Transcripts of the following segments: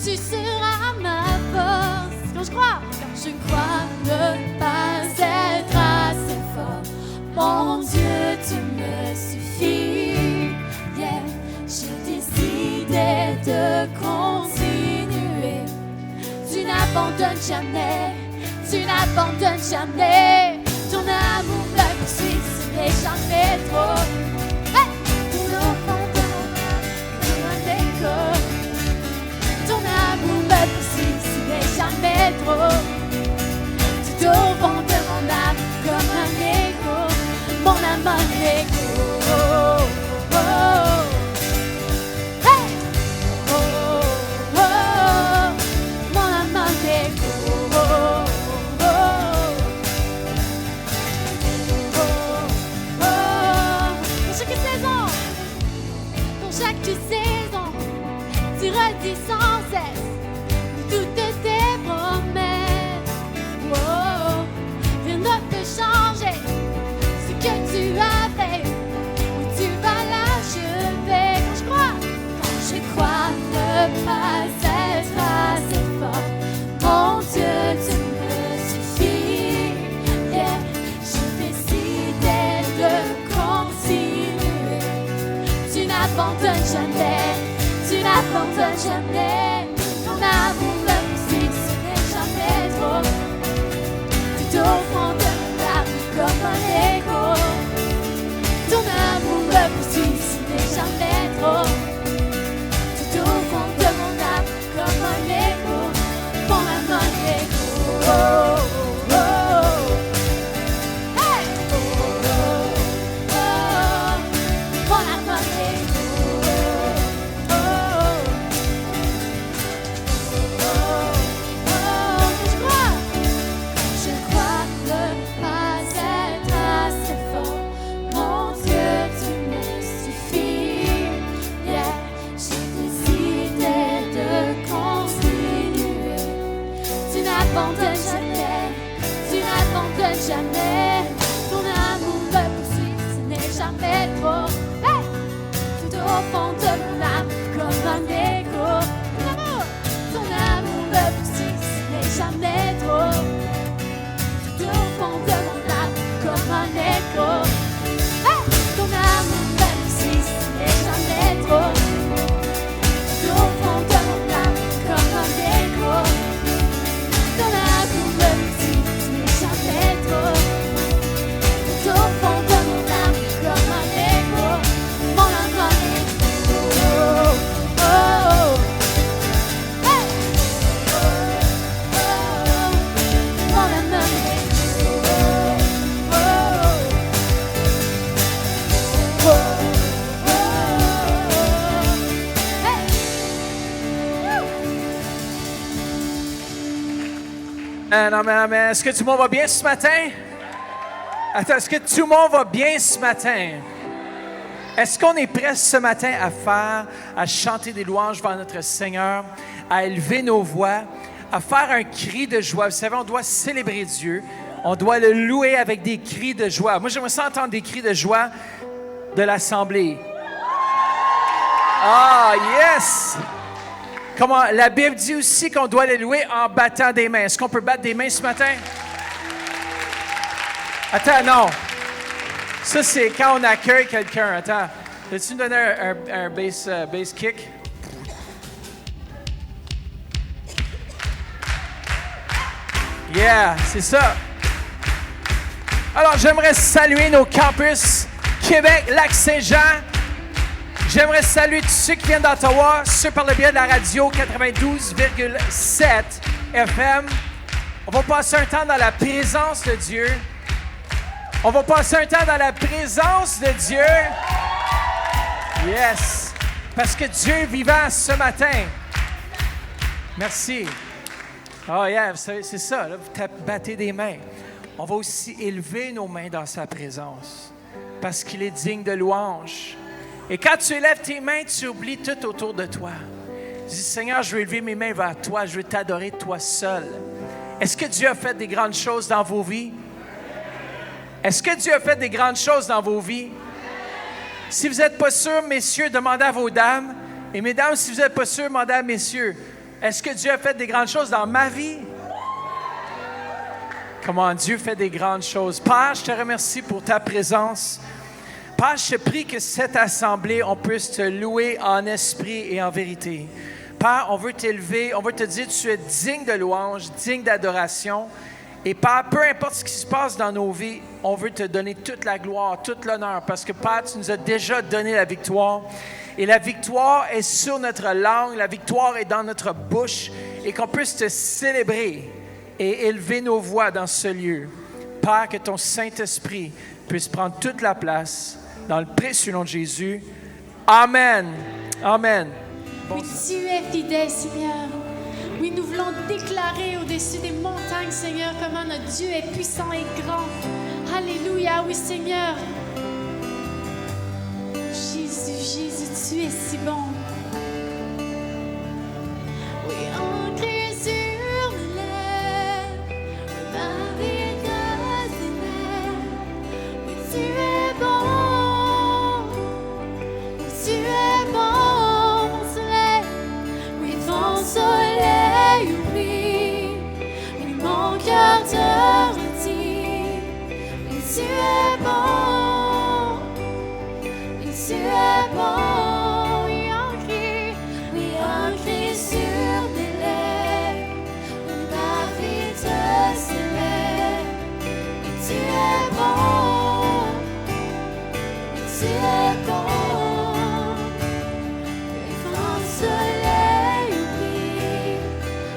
tu seras ma force. Quand je crois ne pas être assez fort. Mon Dieu, tu me suffis. Yeah. J'ai décidé de continuer. Tu n'abandonnes jamais, tu n'abandonnes jamais. Ton amour me poursuit, ce n'est jamais trop. Hey! Tout au fond de mon âme, comme un écho. Ton amour me poursuit, ce n'est jamais trop. Tout au fond de mon âme, comme un écho. Mon âme, un écho. Oh, oh, oh. Hey! Oh, oh, oh. Mon âme, un écho. Oh, oh, oh. Chaque saison, tu redis sans cesse toutes tes promesses. Oh, rien ne peut changer ce que tu as fait, ou tu vas l'achever. Quand je crois ne pas être assez fort, mon Dieu, tu me suffis. Yeah, j'ai décidé de continuer. Tu n'abandonnes jamais, tu n'abandonnes jamais. Ton amour me poursuit, ce n'est jamais trop. Tout au fond de mon âme, comme un écho. Ton amour me poursuit, ce n'est jamais trop. Tout au fond de mon âme, comme un écho. Mon âme, un écho. Oh, oh, oh. Hey! Oh, oh, oh. Mon âme, un écho. Jamais, ton amour me poursuit, ce n'est jamais trop. Hey! Tout au fond de mon âme, comme un écho. Ton amour me poursuit, ce n'est jamais trop. Tout au fond de mon âme, comme un écho. Hey! Ton amour me poursuit, ce n'est jamais trop. Tout au fond de mon âme, comme un écho. Ton amour me poursuit, ce n'est jamais trop. Tout au fond de mon âme, comme un écho. Mon âme, un écho. Oh, oh, oh. Hey! Oh, oh, oh. Mon âme, un écho. Oh, oh, oh. Oh, oh. Hey! Amen, amen. Est-ce que tout le monde va bien ce matin? Attends, est-ce que tout le monde va bien ce matin? Est-ce qu'on est prêt ce matin à chanter des louanges vers notre Seigneur, à élever nos voix, à faire un cri de joie? Vous savez, on doit célébrer Dieu. On doit le louer avec des cris de joie. Moi, j'aimerais ça entendre des cris de joie de l'Assemblée. Ah, yes! Comment, la Bible dit aussi qu'on doit le louer en battant des mains. Est-ce qu'on peut battre des mains ce matin? Attends, non. Ça, c'est quand on accueille quelqu'un. Attends, peux-tu me donner un bass kick? Yeah, c'est ça. Alors, j'aimerais saluer nos campus Québec, Lac-Saint-Jean. J'aimerais saluer tous ceux qui viennent d'Ottawa, ceux par le biais de la radio 92,7 FM. On va passer un temps dans la présence de Dieu. On va passer un temps dans la présence de Dieu. Yes! Parce que Dieu est vivant ce matin. Merci. Oh yeah, vous savez, c'est ça, là, vous battez des mains. On va aussi élever nos mains dans sa présence. Parce qu'il est digne de louange. Et quand tu élèves tes mains, tu oublies tout autour de toi. Tu dis, Seigneur, je veux élever mes mains vers toi. Je veux t'adorer toi seul. Est-ce que Dieu a fait des grandes choses dans vos vies? Est-ce que Dieu a fait des grandes choses dans vos vies? Si vous n'êtes pas sûrs, messieurs, demandez à vos dames. Et mesdames, si vous n'êtes pas sûrs, demandez à messieurs. Est-ce que Dieu a fait des grandes choses dans ma vie? Comment Dieu fait des grandes choses. Père, je te remercie pour ta présence. Père, je te prie que cette assemblée, on puisse te louer en esprit et en vérité. Père, on veut t'élever, on veut te dire que tu es digne de louange, digne d'adoration. Et Père, peu importe ce qui se passe dans nos vies, on veut te donner toute la gloire, tout l'honneur, parce que Père, tu nous as déjà donné la victoire. Et la victoire est sur notre langue, la victoire est dans notre bouche, et qu'on puisse te célébrer et élever nos voix dans ce lieu. Père, que ton Saint-Esprit puisse prendre toute la place dans le précieux nom de Jésus. Amen. Amen. Oui, tu es fidèle, Seigneur. Oui, nous voulons déclarer au-dessus des montagnes, Seigneur, comment notre Dieu est puissant et grand. Alléluia, oui, Seigneur. Jésus, Jésus, tu es si bon. Oui, ancré sur mes lèvres, ma vie de oui, tu es bon. Oui, tu es bon, mon soleil. Oui, ton soleil brille. Oui, mon cœur te retire. Oui, tu es bon. Oui, tu es bon. Oui, ancré sur mes lèvres. Oui, ma vie te célèbre. Oui, tu es bon. Oui, tu es bon. Oui, ton soleil brille.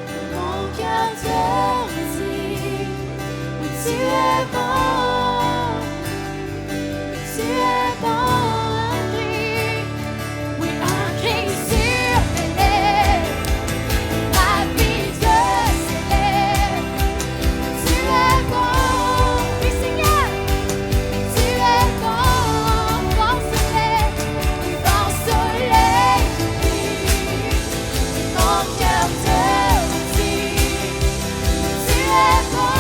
Oui, mon cœur te retire. Oui, tu es bon. Oui, tu es bon. Oui, ancré sur mes lèvres. Ma vie te célèbre. Tu es bon. Oui, Seigneur. Tu es bon. Ton soleil. Oui, ton soleil brille. Mon cœur te retire. Tu es bon.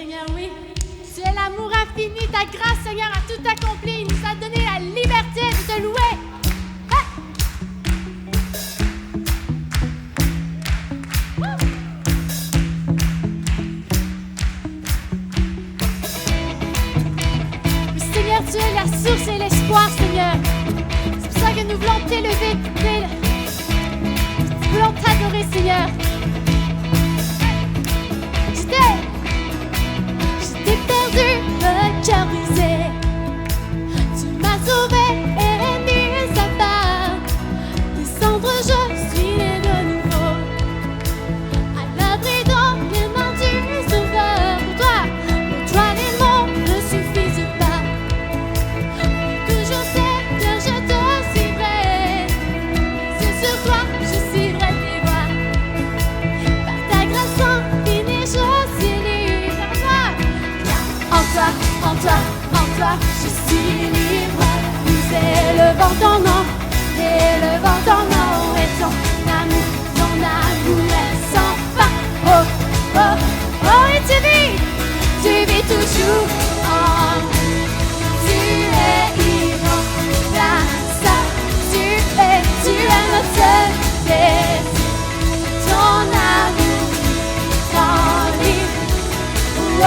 Seigneur, oui. Tu es l'amour infini, ta grâce, Seigneur, a tout accompli. Il nous a donné la liberté de te louer. Ah! Oui, Seigneur, tu es la source et l'espoir, Seigneur. C'est pour ça que nous voulons t'élever, nous voulons t'adorer, Seigneur. J'étais perdu, le cœur brisé. Tu m'as sauvé et mis à part. Des cendres, je suis né de nouveau. À l'abri dans les mains du Sauveur. Pour toi les mots ne suffisent pas. Toujours Seigneur, je te suivrai. C'est sur toi, je suivrai tes voies. Par ta grâce infinie, je suis libre. En toi, je suis libre. Nous élevons ton nom, élevons ton nom. Et ton amour est sans fin. Oh, oh, oh, et tu vis toujours en nous. Tu es innombrable, tu es notre désir. Ton amour rend libre. Oh,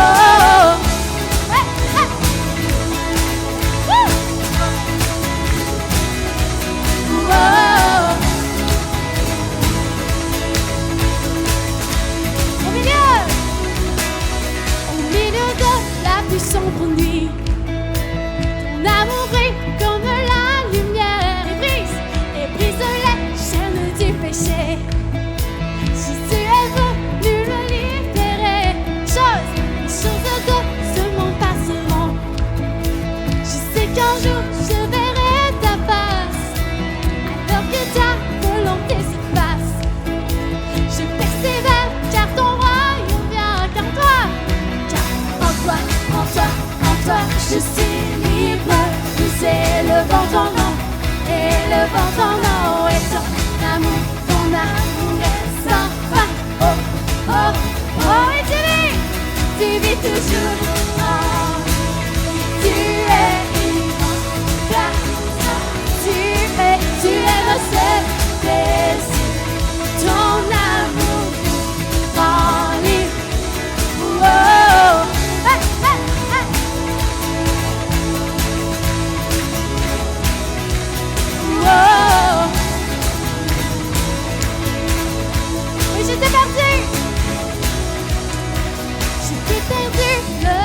sombre nuit, ton amour brille comme la lumière et brise les chaînes du péché. Jésus est venu le libérer. Les choses de ce monde passeront. Je sais qu'un jour je verrai ta face, alors que ta volonté se passe. Je persévère car ton royaume vient, car en toi, je suis libre. Nous élevons ton nom, élevons ton nom. Et ton amour est sans fin. Oh, oh, oh, et tu vis toujours en nous. Tu es innombrable, tu es le seul désir. Ton amour rend libre. Oh, oh. Oui, j'étais perdu, le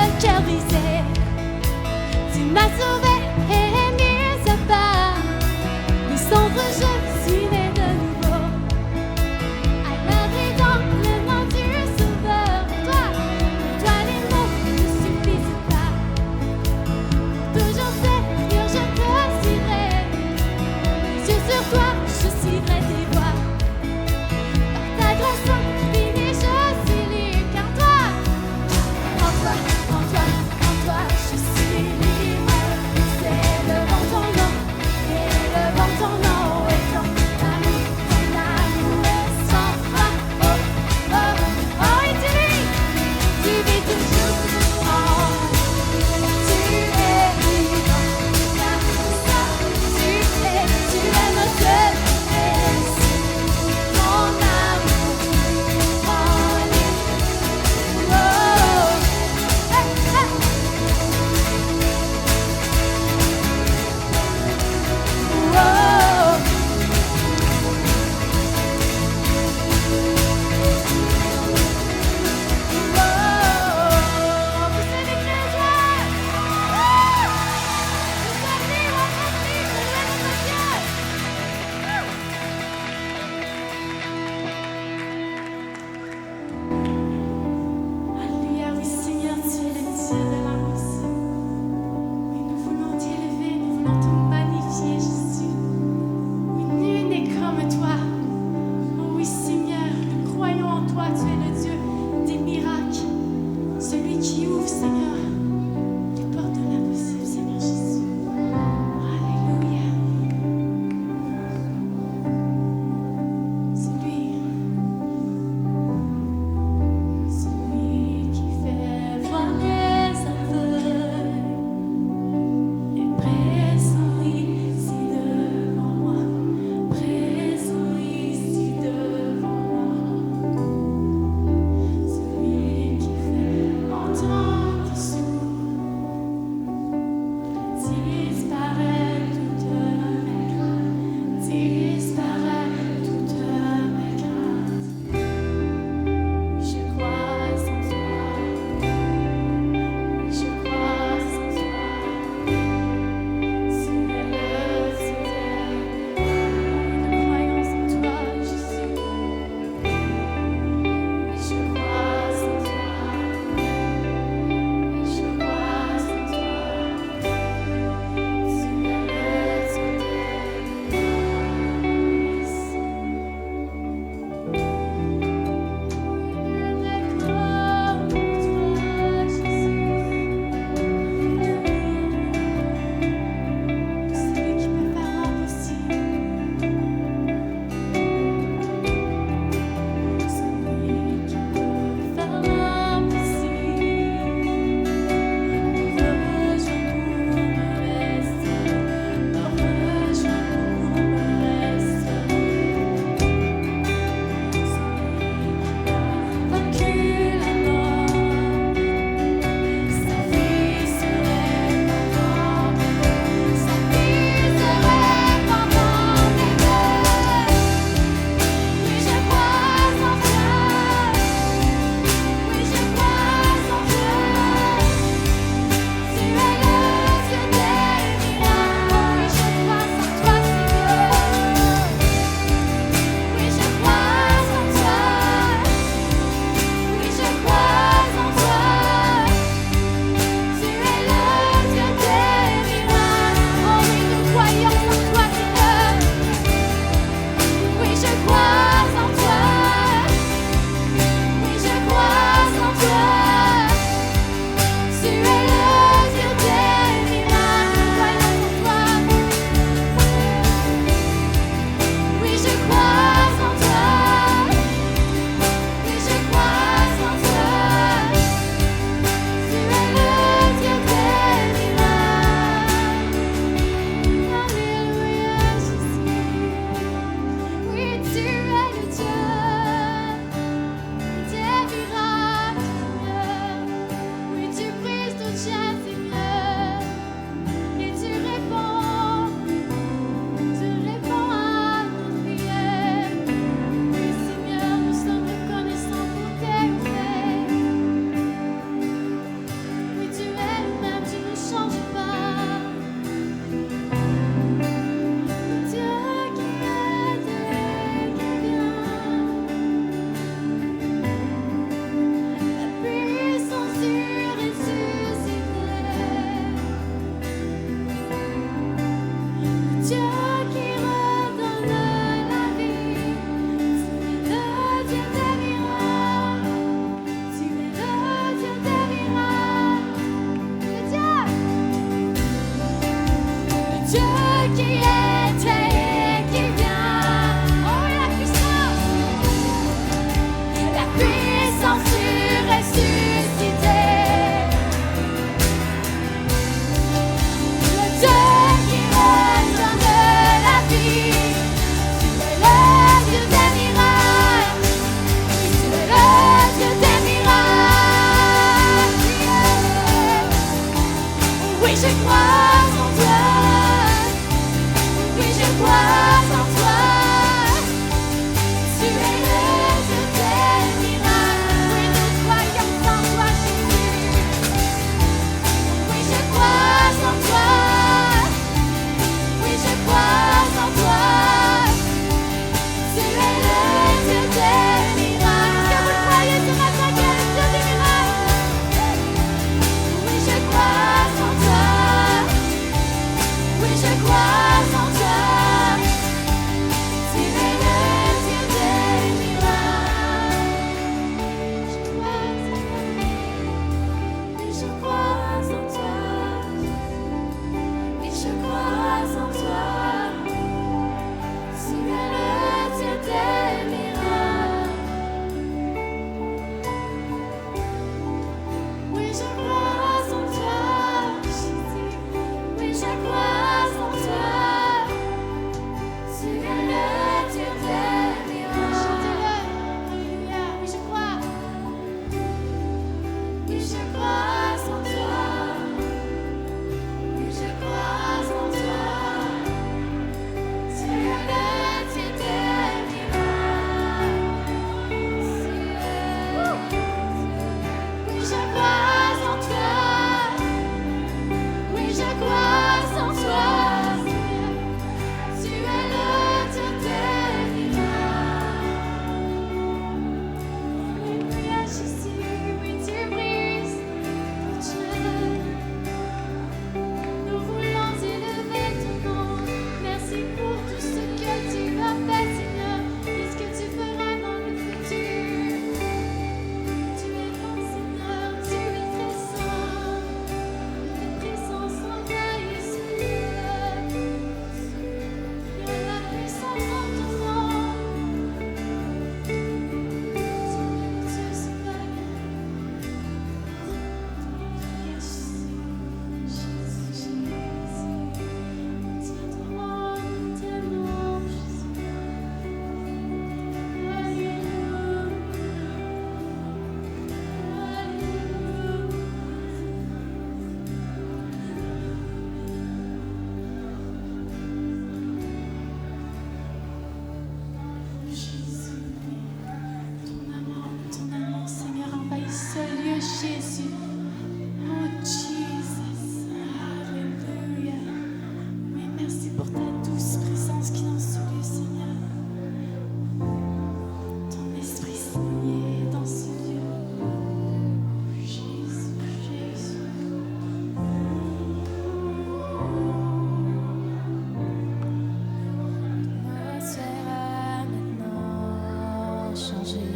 changer.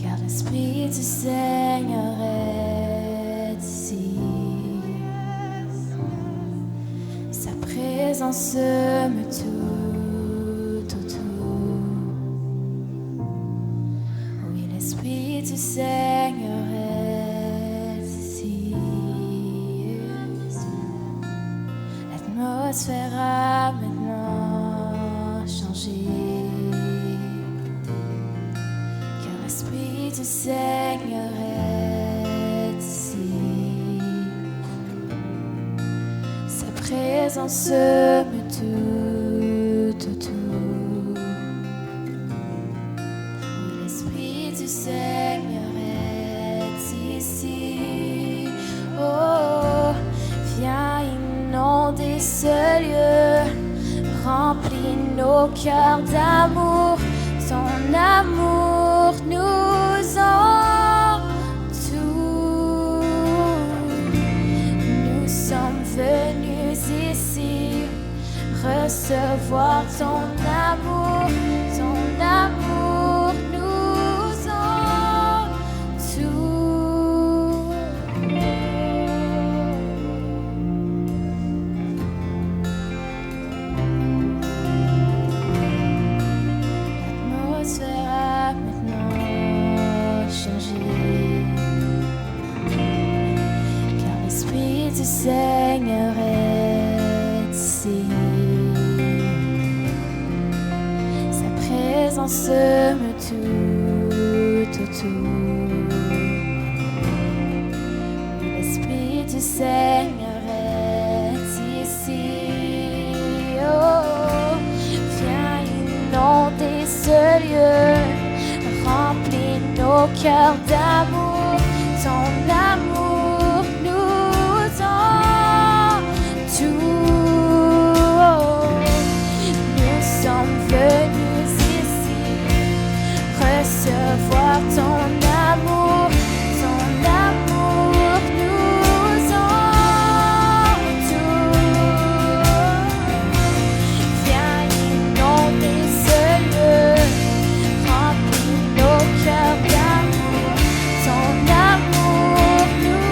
Car l'Esprit du Seigneur est ici. Sa présence me tout autour. Oui, l'Esprit du Seigneur est ici. L'atmosphère a maintenant changé. Car l'Esprit du Seigneur est ici. Sa présence me tout autour. Oui, l'Esprit du Seigneur est ici. Oh, viens inonder ce lieu, remplis nos cœurs d'amour. Son amour nous entoure. Nous sommes venus ici recevoir ton amour. Ton amour nous entoure. L'atmosphère a maintenant changé. Car l'Esprit du Seigneur est ici. Sa présence me tout autour. L'Esprit du Seigneur est ici. Oh, viens inonder ce lieu, remplis nos cœurs d'amour. Ton amour nous entoure. Nous sommes venus ici recevoir ton amour. Ton amour nous entoure. Viens inonder ce lieu, remplis nos cœurs d'amour. Ton amour nous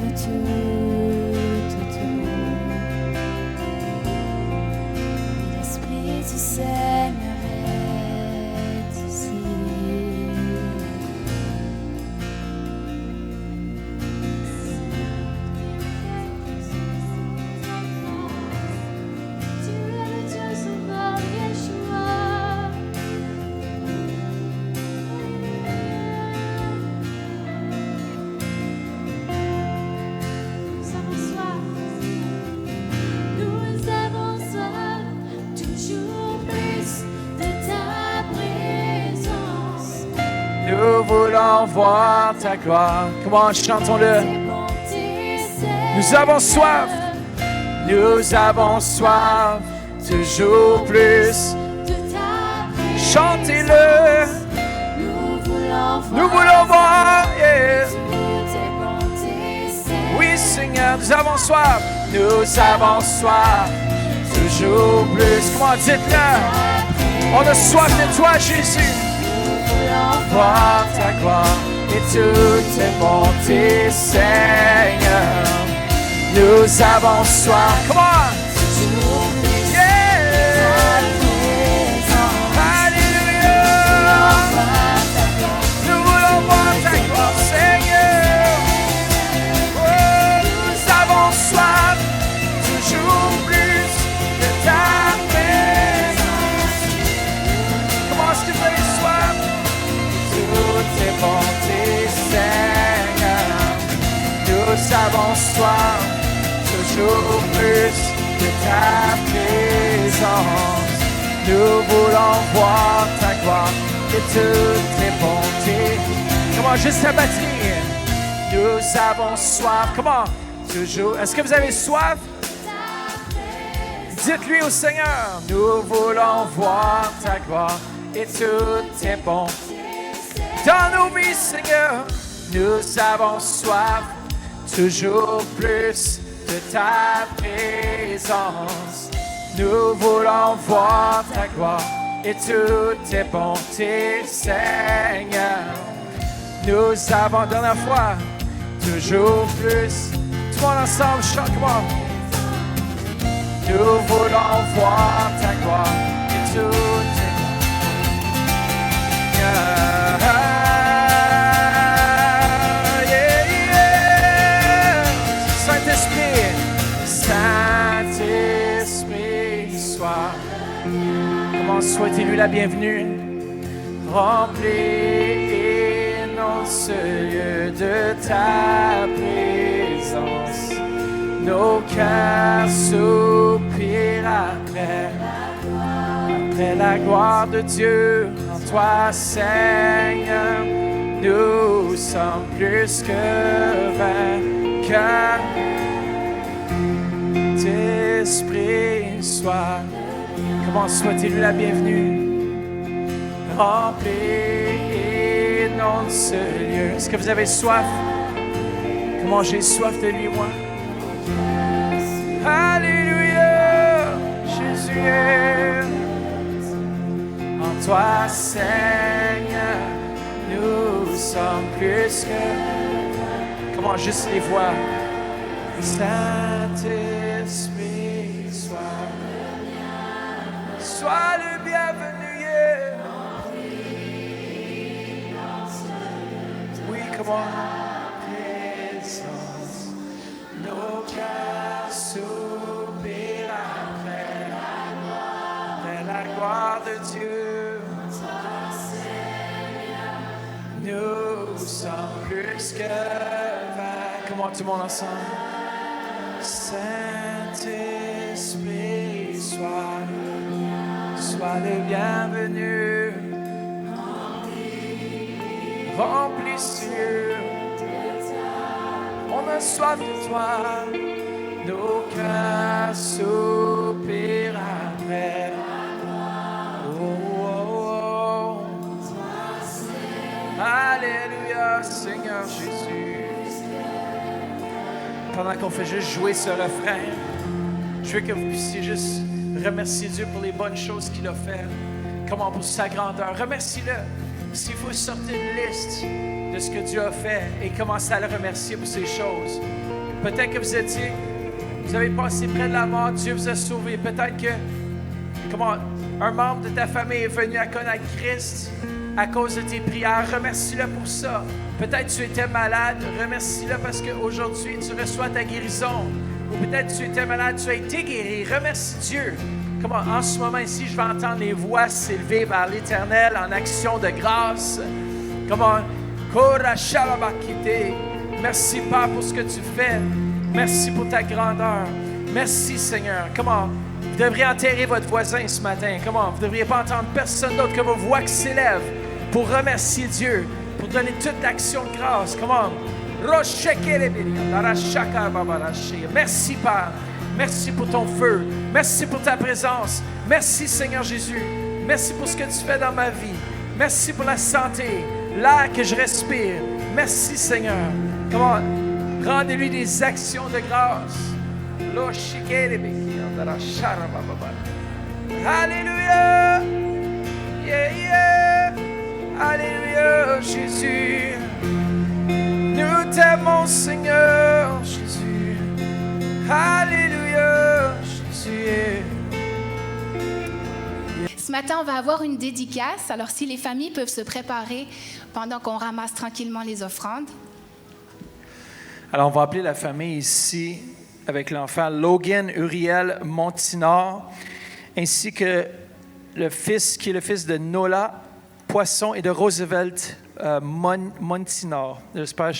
nous tout autour. L'Esprit du Seigneur est ici. Tu es le Dieu sauveur, Yeshua. Nous avons soif, toujours plus de ta présence. Nous voulons voir ta gloire. Comment chantons-le? Tes bontés, Nous avons soif. Nous avons soif, toujours plus. de ta présence. Chantez-le. Nous voulons voir, Yeah. toutes tes bontés, Oui, Seigneur, nous avons soif. Nous avons soif, toujours plus. Comment dites-le? On a soif de toi, Jésus. Voir ta gloire et toutes tes bontés, Seigneur. Nous avons soif. Come on. Yeah. Alléluia. Nous voulons voir ta gloire, Seigneur. Oh, nous avons soif, toujours plus de ta présence. Comment est-ce que vous avez soif? Toutes tes bontés, Seigneur. Nous avons soif, toujours plus de ta présence. Nous voulons voir ta gloire et toutes tes bontés. Comment juste la batterie? Nous avons soif. Comment? Toujours. Est-ce que vous avez soif? Dites-lui au Seigneur. Nous voulons voir ta gloire et toutes tes bontés. Dans nos vies, Seigneur, nous avons soif, toujours plus de ta présence. Nous voulons voir ta gloire et toutes tes bontés, Seigneur. Nous avons, dernière fois, toujours plus. Tout le monde ensemble, chante-moi. Nous voulons voir ta gloire et toutes tes Saint-Esprit, Saint-Esprit, sois. Comment souhaitez-lui la bienvenue? Remplis ce lieu de ta présence. Nos cœurs soupirent après la gloire de Dieu. En toi, Seigneur, nous sommes plus que vainqueurs. T'Esprit, sois. Comment souhaitez-lui la bienvenue? Remplis dans ce lieu. Est-ce que vous avez soif? Comment j'ai soif de lui, moi? Alléluia, Jésus est en toi, Seigneur. Nous sommes plus que. Comment juste les voix? Saint-Esprit, sois le bienvenu. Oui, comment? Présence, nos cœurs soupirent après la gloire de Dieu. Nous sommes plus que vainqueurs. Comment tout le monde ensemble? Saint-Esprit, sois le bienvenu. Remplis ce lieu. On a soif de toi. Nos cœurs soupirent après. Oh, oh, oh. Alléluia, Seigneur Jésus. Pendant qu'on fait juste jouer ce refrain, je veux que vous puissiez juste remercier Dieu pour les bonnes choses qu'il a faites. Comment pour sa grandeur. Remercie-le. S'il faut sortir une liste de ce que Dieu a fait et commencez à le remercier pour ces choses. Peut-être que vous avez passé près de la mort, Dieu vous a sauvé. Peut-être que un membre de ta famille est venu à connaître Christ à cause de tes prières. Remercie-le pour ça. Peut-être tu étais malade, remercie-le parce qu'aujourd'hui tu reçois ta guérison. Ou peut-être tu étais malade, tu as été guéri. Remercie Dieu. En ce moment ici, je vais entendre les voix s'élever vers l'Éternel en action de grâce. Merci Père pour ce que tu fais. Merci pour ta grandeur. Merci Seigneur. Vous devriez enterrer votre voisin ce matin. Vous ne devriez pas entendre personne d'autre que vos voix qui s'élèvent pour remercier Dieu, pour donner toute l'action de grâce. Merci Père. Merci pour ton feu. Merci pour ta présence. Merci Seigneur Jésus. Merci pour ce que tu fais dans ma vie. Merci pour la santé, l'air que je respire. Merci Seigneur. Rendez-lui des actions de grâce. Alléluia. Yeah, yeah. Alléluia, Jésus. Nous t'aimons, Seigneur, Jésus. Alléluia, Jésus. Ce matin, on va avoir une dédicace. Alors, si les familles peuvent se préparer pendant qu'on ramasse tranquillement les offrandes. Alors, on va appeler la famille ici avec l'enfant Logan Uriel Montinard, ainsi que le fils qui est le fils de Nola Poisson et de Roosevelt Montinard. J'espère que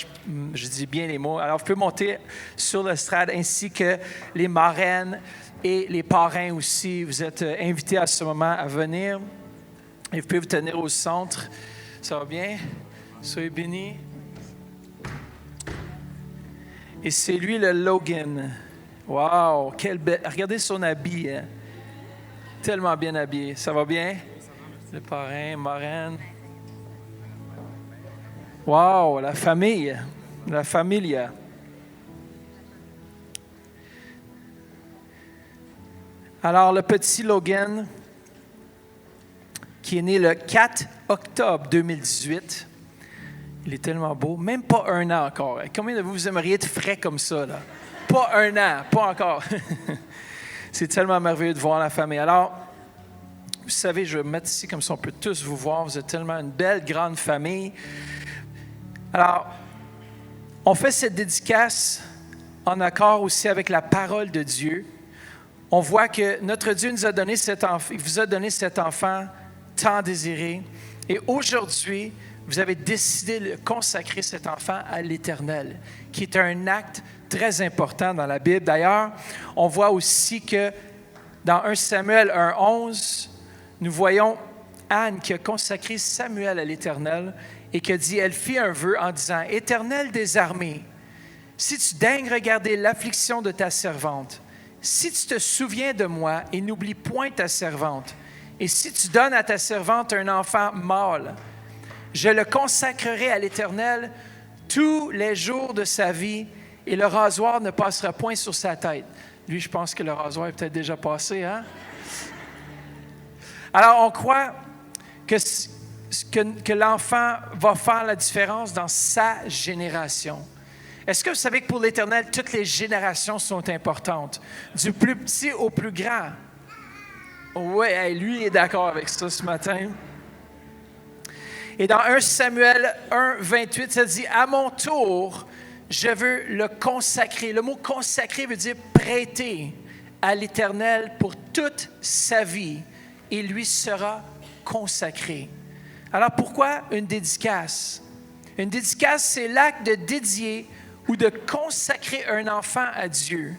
je dis bien les mots. Alors, vous pouvez monter sur l'estrade, ainsi que les marraines et les parrains aussi. Vous êtes invités à ce moment à venir. Et vous pouvez vous tenir au centre. Ça va bien? Soyez bénis. Et c'est lui le Logan. Wow! Regardez son habit. Hein? Tellement bien habillé. Ça va bien? Le parrain, marraine. Wow! La famille. La familia. Alors, le petit Logan, qui est né le 4 octobre 2018, il est tellement beau, même pas un an encore. Combien de vous aimeriez être frais comme ça, là? Pas un an, pas encore. C'est tellement merveilleux de voir la famille. Alors, vous savez, je vais me mettre ici comme ça, on peut tous vous voir. Vous êtes tellement une belle, grande famille. Alors, on fait cette dédicace en accord aussi avec la parole de Dieu. On voit que notre Dieu nous a donné cet enfant, il vous a donné cet enfant tant désiré. Et aujourd'hui, vous avez décidé de consacrer cet enfant à l'Éternel, qui est un acte très important dans la Bible. D'ailleurs, on voit aussi que dans 1 Samuel 1:11, nous voyons Anne qui a consacré Samuel à l'Éternel et qui a dit, elle fit un vœu en disant, « Éternel des armées, si tu daignes regarder l'affliction de ta servante, si tu te souviens de moi et n'oublie point ta servante, et si tu donnes à ta servante un enfant mâle, je le consacrerai à l'Éternel tous les jours de sa vie, et le rasoir ne passera point sur sa tête. » Lui, je pense que le rasoir est peut-être déjà passé, hein? Alors, on croit que l'enfant va faire la différence dans sa génération. Est-ce que vous savez que pour l'Éternel, toutes les générations sont importantes, du plus petit au plus grand? Oui, lui, il est d'accord avec ça ce matin. Et dans 1 Samuel 1:28, ça dit « À mon tour, je veux le consacrer. » Le mot « consacrer » veut dire « prêter à l'Éternel pour toute sa vie, et lui sera consacré. » Alors, pourquoi une dédicace? Une dédicace, c'est l'acte de dédier ou de consacrer un enfant à Dieu.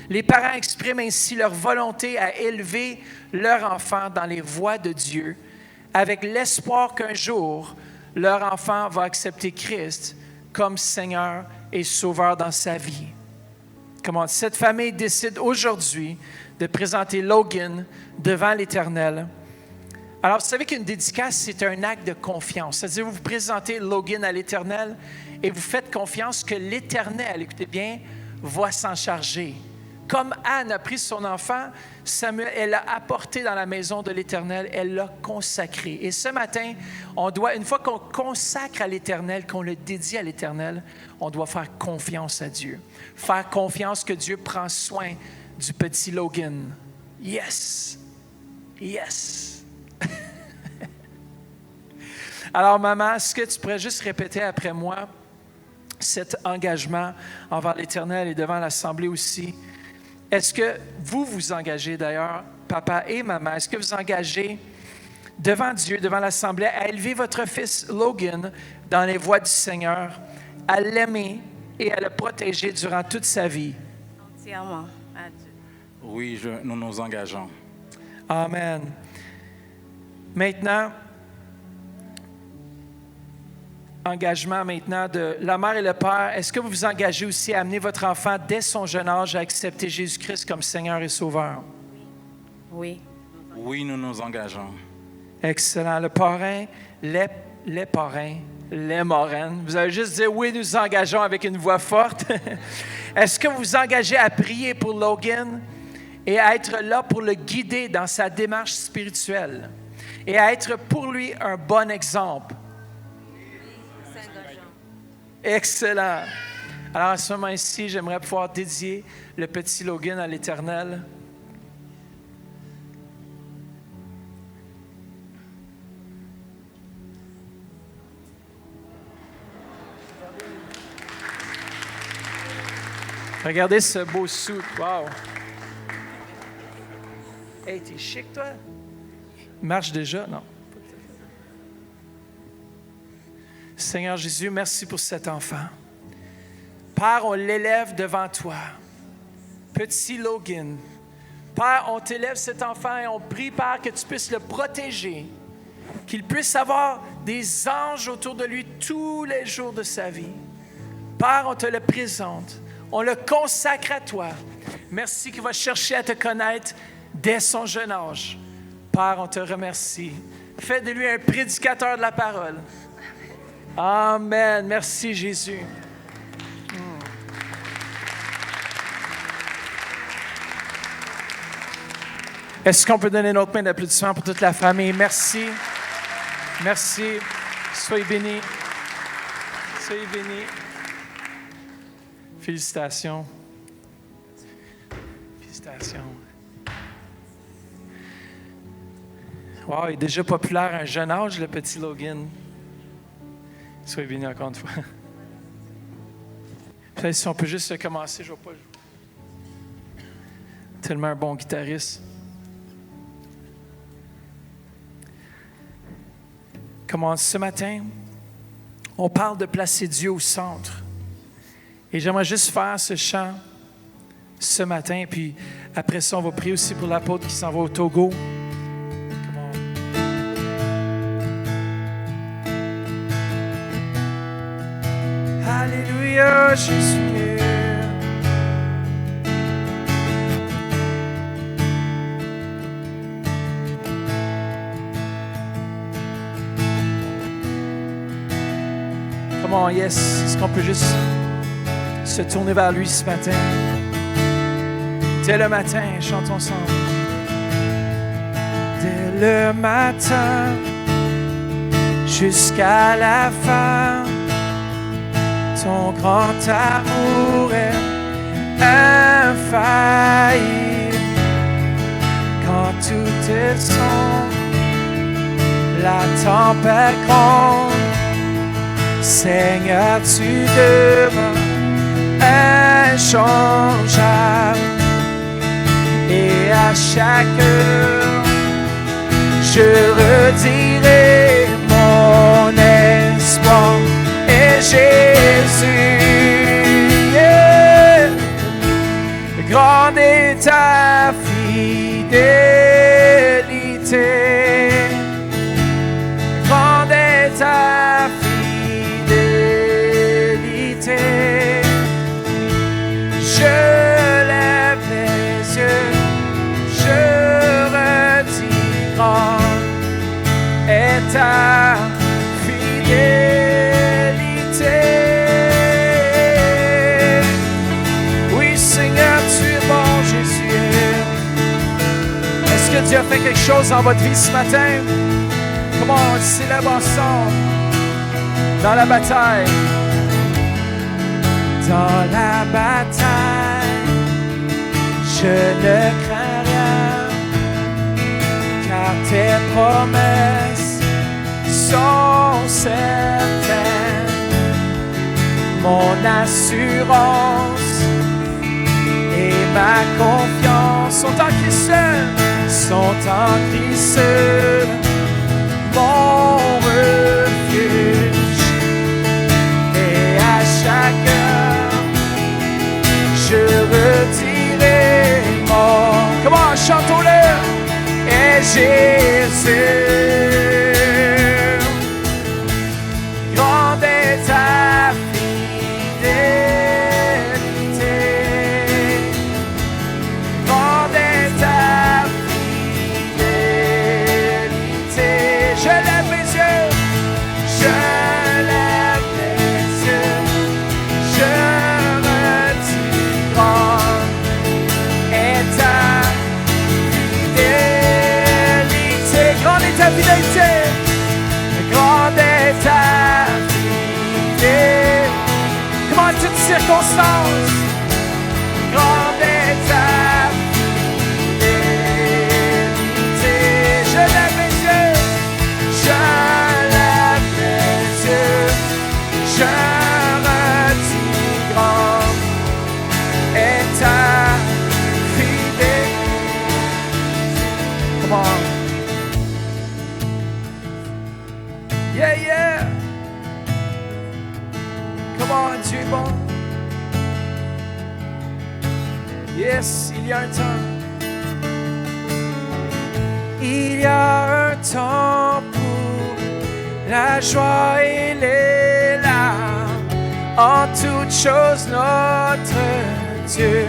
Les parents expriment ainsi leur volonté à élever leur enfant dans les voies de Dieu, avec l'espoir qu'un jour, leur enfant va accepter Christ comme Seigneur et Sauveur dans sa vie. Comment cette famille décide aujourd'hui de présenter Logan devant l'Éternel. Alors, vous savez qu'une dédicace, c'est un acte de confiance. C'est-à-dire, vous présentez Logan à l'Éternel et vous faites confiance que l'Éternel, écoutez bien, va s'en charger Comme Anne a pris son enfant, Samuel, elle l'a apporté dans la maison de l'Éternel, elle l'a consacré. Et ce matin, on doit, une fois qu'on consacre à l'Éternel, qu'on le dédie à l'Éternel, on doit faire confiance à Dieu. Faire confiance que Dieu prend soin du petit Logan. Yes! Yes! Alors, maman, est-ce que tu pourrais juste répéter après moi cet engagement envers l'Éternel et devant l'Assemblée aussi? Est-ce que vous vous engagez d'ailleurs, papa et maman, est-ce que vous engagez devant Dieu, devant l'Assemblée, à élever votre fils Logan dans les voies du Seigneur, à l'aimer et à le protéger durant toute sa vie? Entièrement à Dieu. Oui, nous nous engageons. Amen. Maintenant, engagement maintenant de la mère et le père. Est-ce que vous vous engagez aussi à amener votre enfant dès son jeune âge à accepter Jésus-Christ comme Seigneur et Sauveur? Oui. Oui, nous nous engageons. Excellent. Le parrain, les parrains, les marraines. Vous avez juste dit oui, nous nous engageons avec une voix forte. Est-ce que vous vous engagez à prier pour Logan et à être là pour le guider dans sa démarche spirituelle et à être pour lui un bon exemple? Excellent. Alors, à ce moment-ci, j'aimerais pouvoir dédier le petit Logan à l'Éternel. Regardez ce beau suit. Wow! Hey, t'es chic, toi? Il marche déjà? Non. Seigneur Jésus, merci pour cet enfant. Père, on l'élève devant toi. Petit Logan. Père, on t'élève cet enfant et on prie, Père, que tu puisses le protéger. Qu'il puisse avoir des anges autour de lui tous les jours de sa vie. Père, on te le présente. On le consacre à toi. Merci qu'il va chercher à te connaître dès son jeune âge. Père, on te remercie. Fais de lui un prédicateur de la parole. Amen. Merci, Jésus. Est-ce qu'on peut donner une autre main d'applaudissement pour toute la famille? Merci. Merci. Soyez bénis. Soyez bénis. Félicitations. Félicitations. Wow, il est déjà populaire à un jeune âge, le petit Logan. Soyez bénis encore une fois. Peut-être si on peut juste commencer, je ne vais pas jouer. Tellement un bon guitariste. Commence ce matin. On parle de placer Dieu au centre. Et j'aimerais juste faire ce chant ce matin. Puis après ça, on va prier aussi pour l'apôtre qui s'en va au Togo. Alléluia, Jésus. Come on, yes. Est-ce qu'on peut juste se tourner vers lui ce matin? Dès le matin, chantons ensemble. Dès le matin, jusqu'à la fin, ton grand amour est infaillible. Quand tout est sombre, la tempête gronde, Seigneur, tu demeures inchangeable. Et à chaque heure, je redirai mon espoir. Et Jésus, yeah. Grande est ta fidélité, grande est ta fidélité. Je lève les yeux, je redis grande est ta fidélité. Oui, Seigneur, tu es bon, que Dieu a fait quelque chose dans votre vie ce matin? Comment on le célèbre ensemble dans la bataille? Dans la bataille, je ne crains rien, car tes promesses sont certaines. Mon assurance et ma confiance sont en Christ seul, mon refuge. Et à chaque heure, je redirai mon... Comment chantons-le? Et Jésus, grande est ta fidélité, grande est ta fidélité. Je lève mes yeux, je lève mes yeux, je redis grande est ta fidélité, grande est ta fidélité, grande est ta fidélité. Comment toutes circonstances, grande est ta fidélité. Je lève mes yeux, je lève mes yeux, je redis grande est ta fidélité. Come on. Yeah, yeah. Come on, Dieu est bon. Yes, il y a un temps. Il y a un temps pour la joie et les larmes. En toutes choses, notre Dieu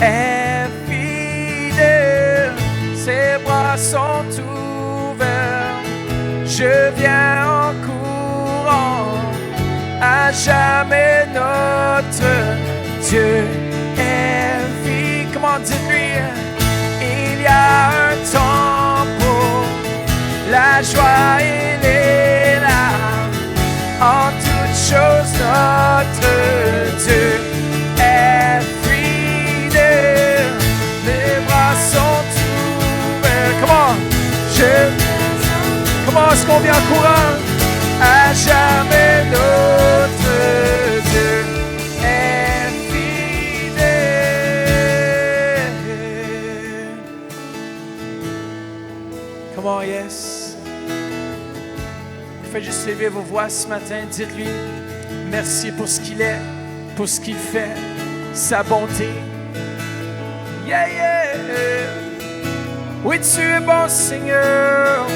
est fidèle. Ses bras sont ouverts. Je viens en courant. À jamais notre Dieu est fidèle. Comment dites-lui? Il y a un temps pour la joie et les larmes. En toutes choses, notre Dieu est fidèle. Les bras sont ouverts. Comment est-ce qu'on vient en courant? À jamais notre Dieu est fidèle. Come on, yes. Faites juste lever vos voix ce matin. Dites-lui merci pour ce qu'il est, pour ce qu'il fait, sa bonté. Yeah, yeah. Oui, tu es bon, Seigneur.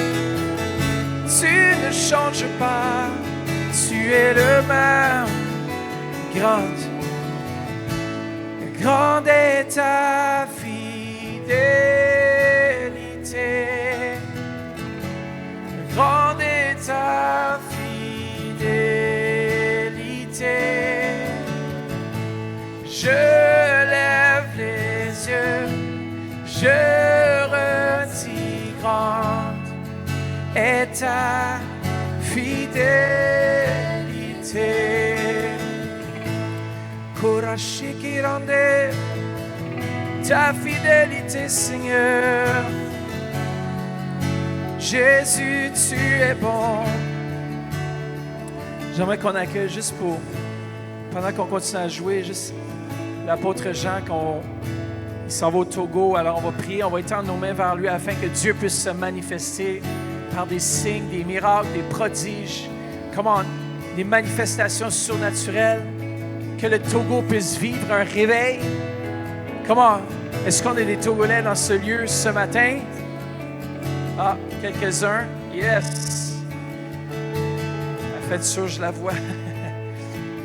Tu ne changes pas, tu es le même. Grande est ta fidélité. Grande est ta fidélité. Je lève les yeux, je redis grande est ta fidélité. Kurashikirande, ta fidélité, Seigneur. Jésus, tu es bon. J'aimerais qu'on accueille juste pour, pendant qu'on continue à jouer, juste l'apôtre Jean, il s'en va au Togo. Alors on va prier, on va étendre nos mains vers lui afin que Dieu puisse se manifester par des signes, des miracles, des prodiges, des manifestations surnaturelles, que le Togo puisse vivre un réveil. Est-ce qu'on a des Togolais dans ce lieu ce matin? Ah, quelques-uns. Yes. Faites sûr, je la vois.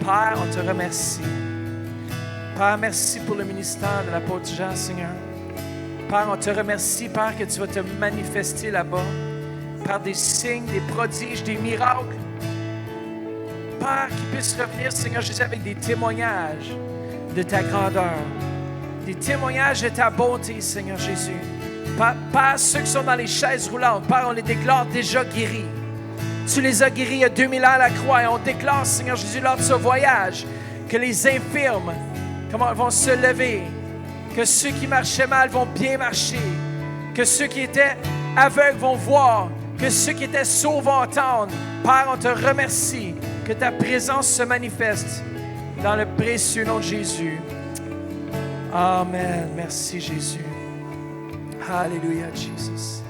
Père, on te remercie. Père, merci pour le ministère de l'apôtre Jean, Seigneur. Père, on te remercie, Père, que tu vas te manifester là-bas par des signes, des prodiges, des miracles. Père, qu'il puisse revenir, Seigneur Jésus, avec des témoignages de ta grandeur, des témoignages de ta bonté, Seigneur Jésus. Père, ceux qui sont dans les chaises roulantes, Père, on les déclare déjà guéris. Tu les as guéris il y a 2000 ans à la croix et on déclare, Seigneur Jésus, lors de ce voyage, que les infirmes, ils vont se lever, que ceux qui marchaient mal vont bien marcher, que ceux qui étaient aveugles vont voir, que ceux qui étaient sourds vont entendre. Père, on te remercie que ta présence se manifeste dans le précieux nom de Jésus. Amen. Merci Jésus. Alléluia, Jesus.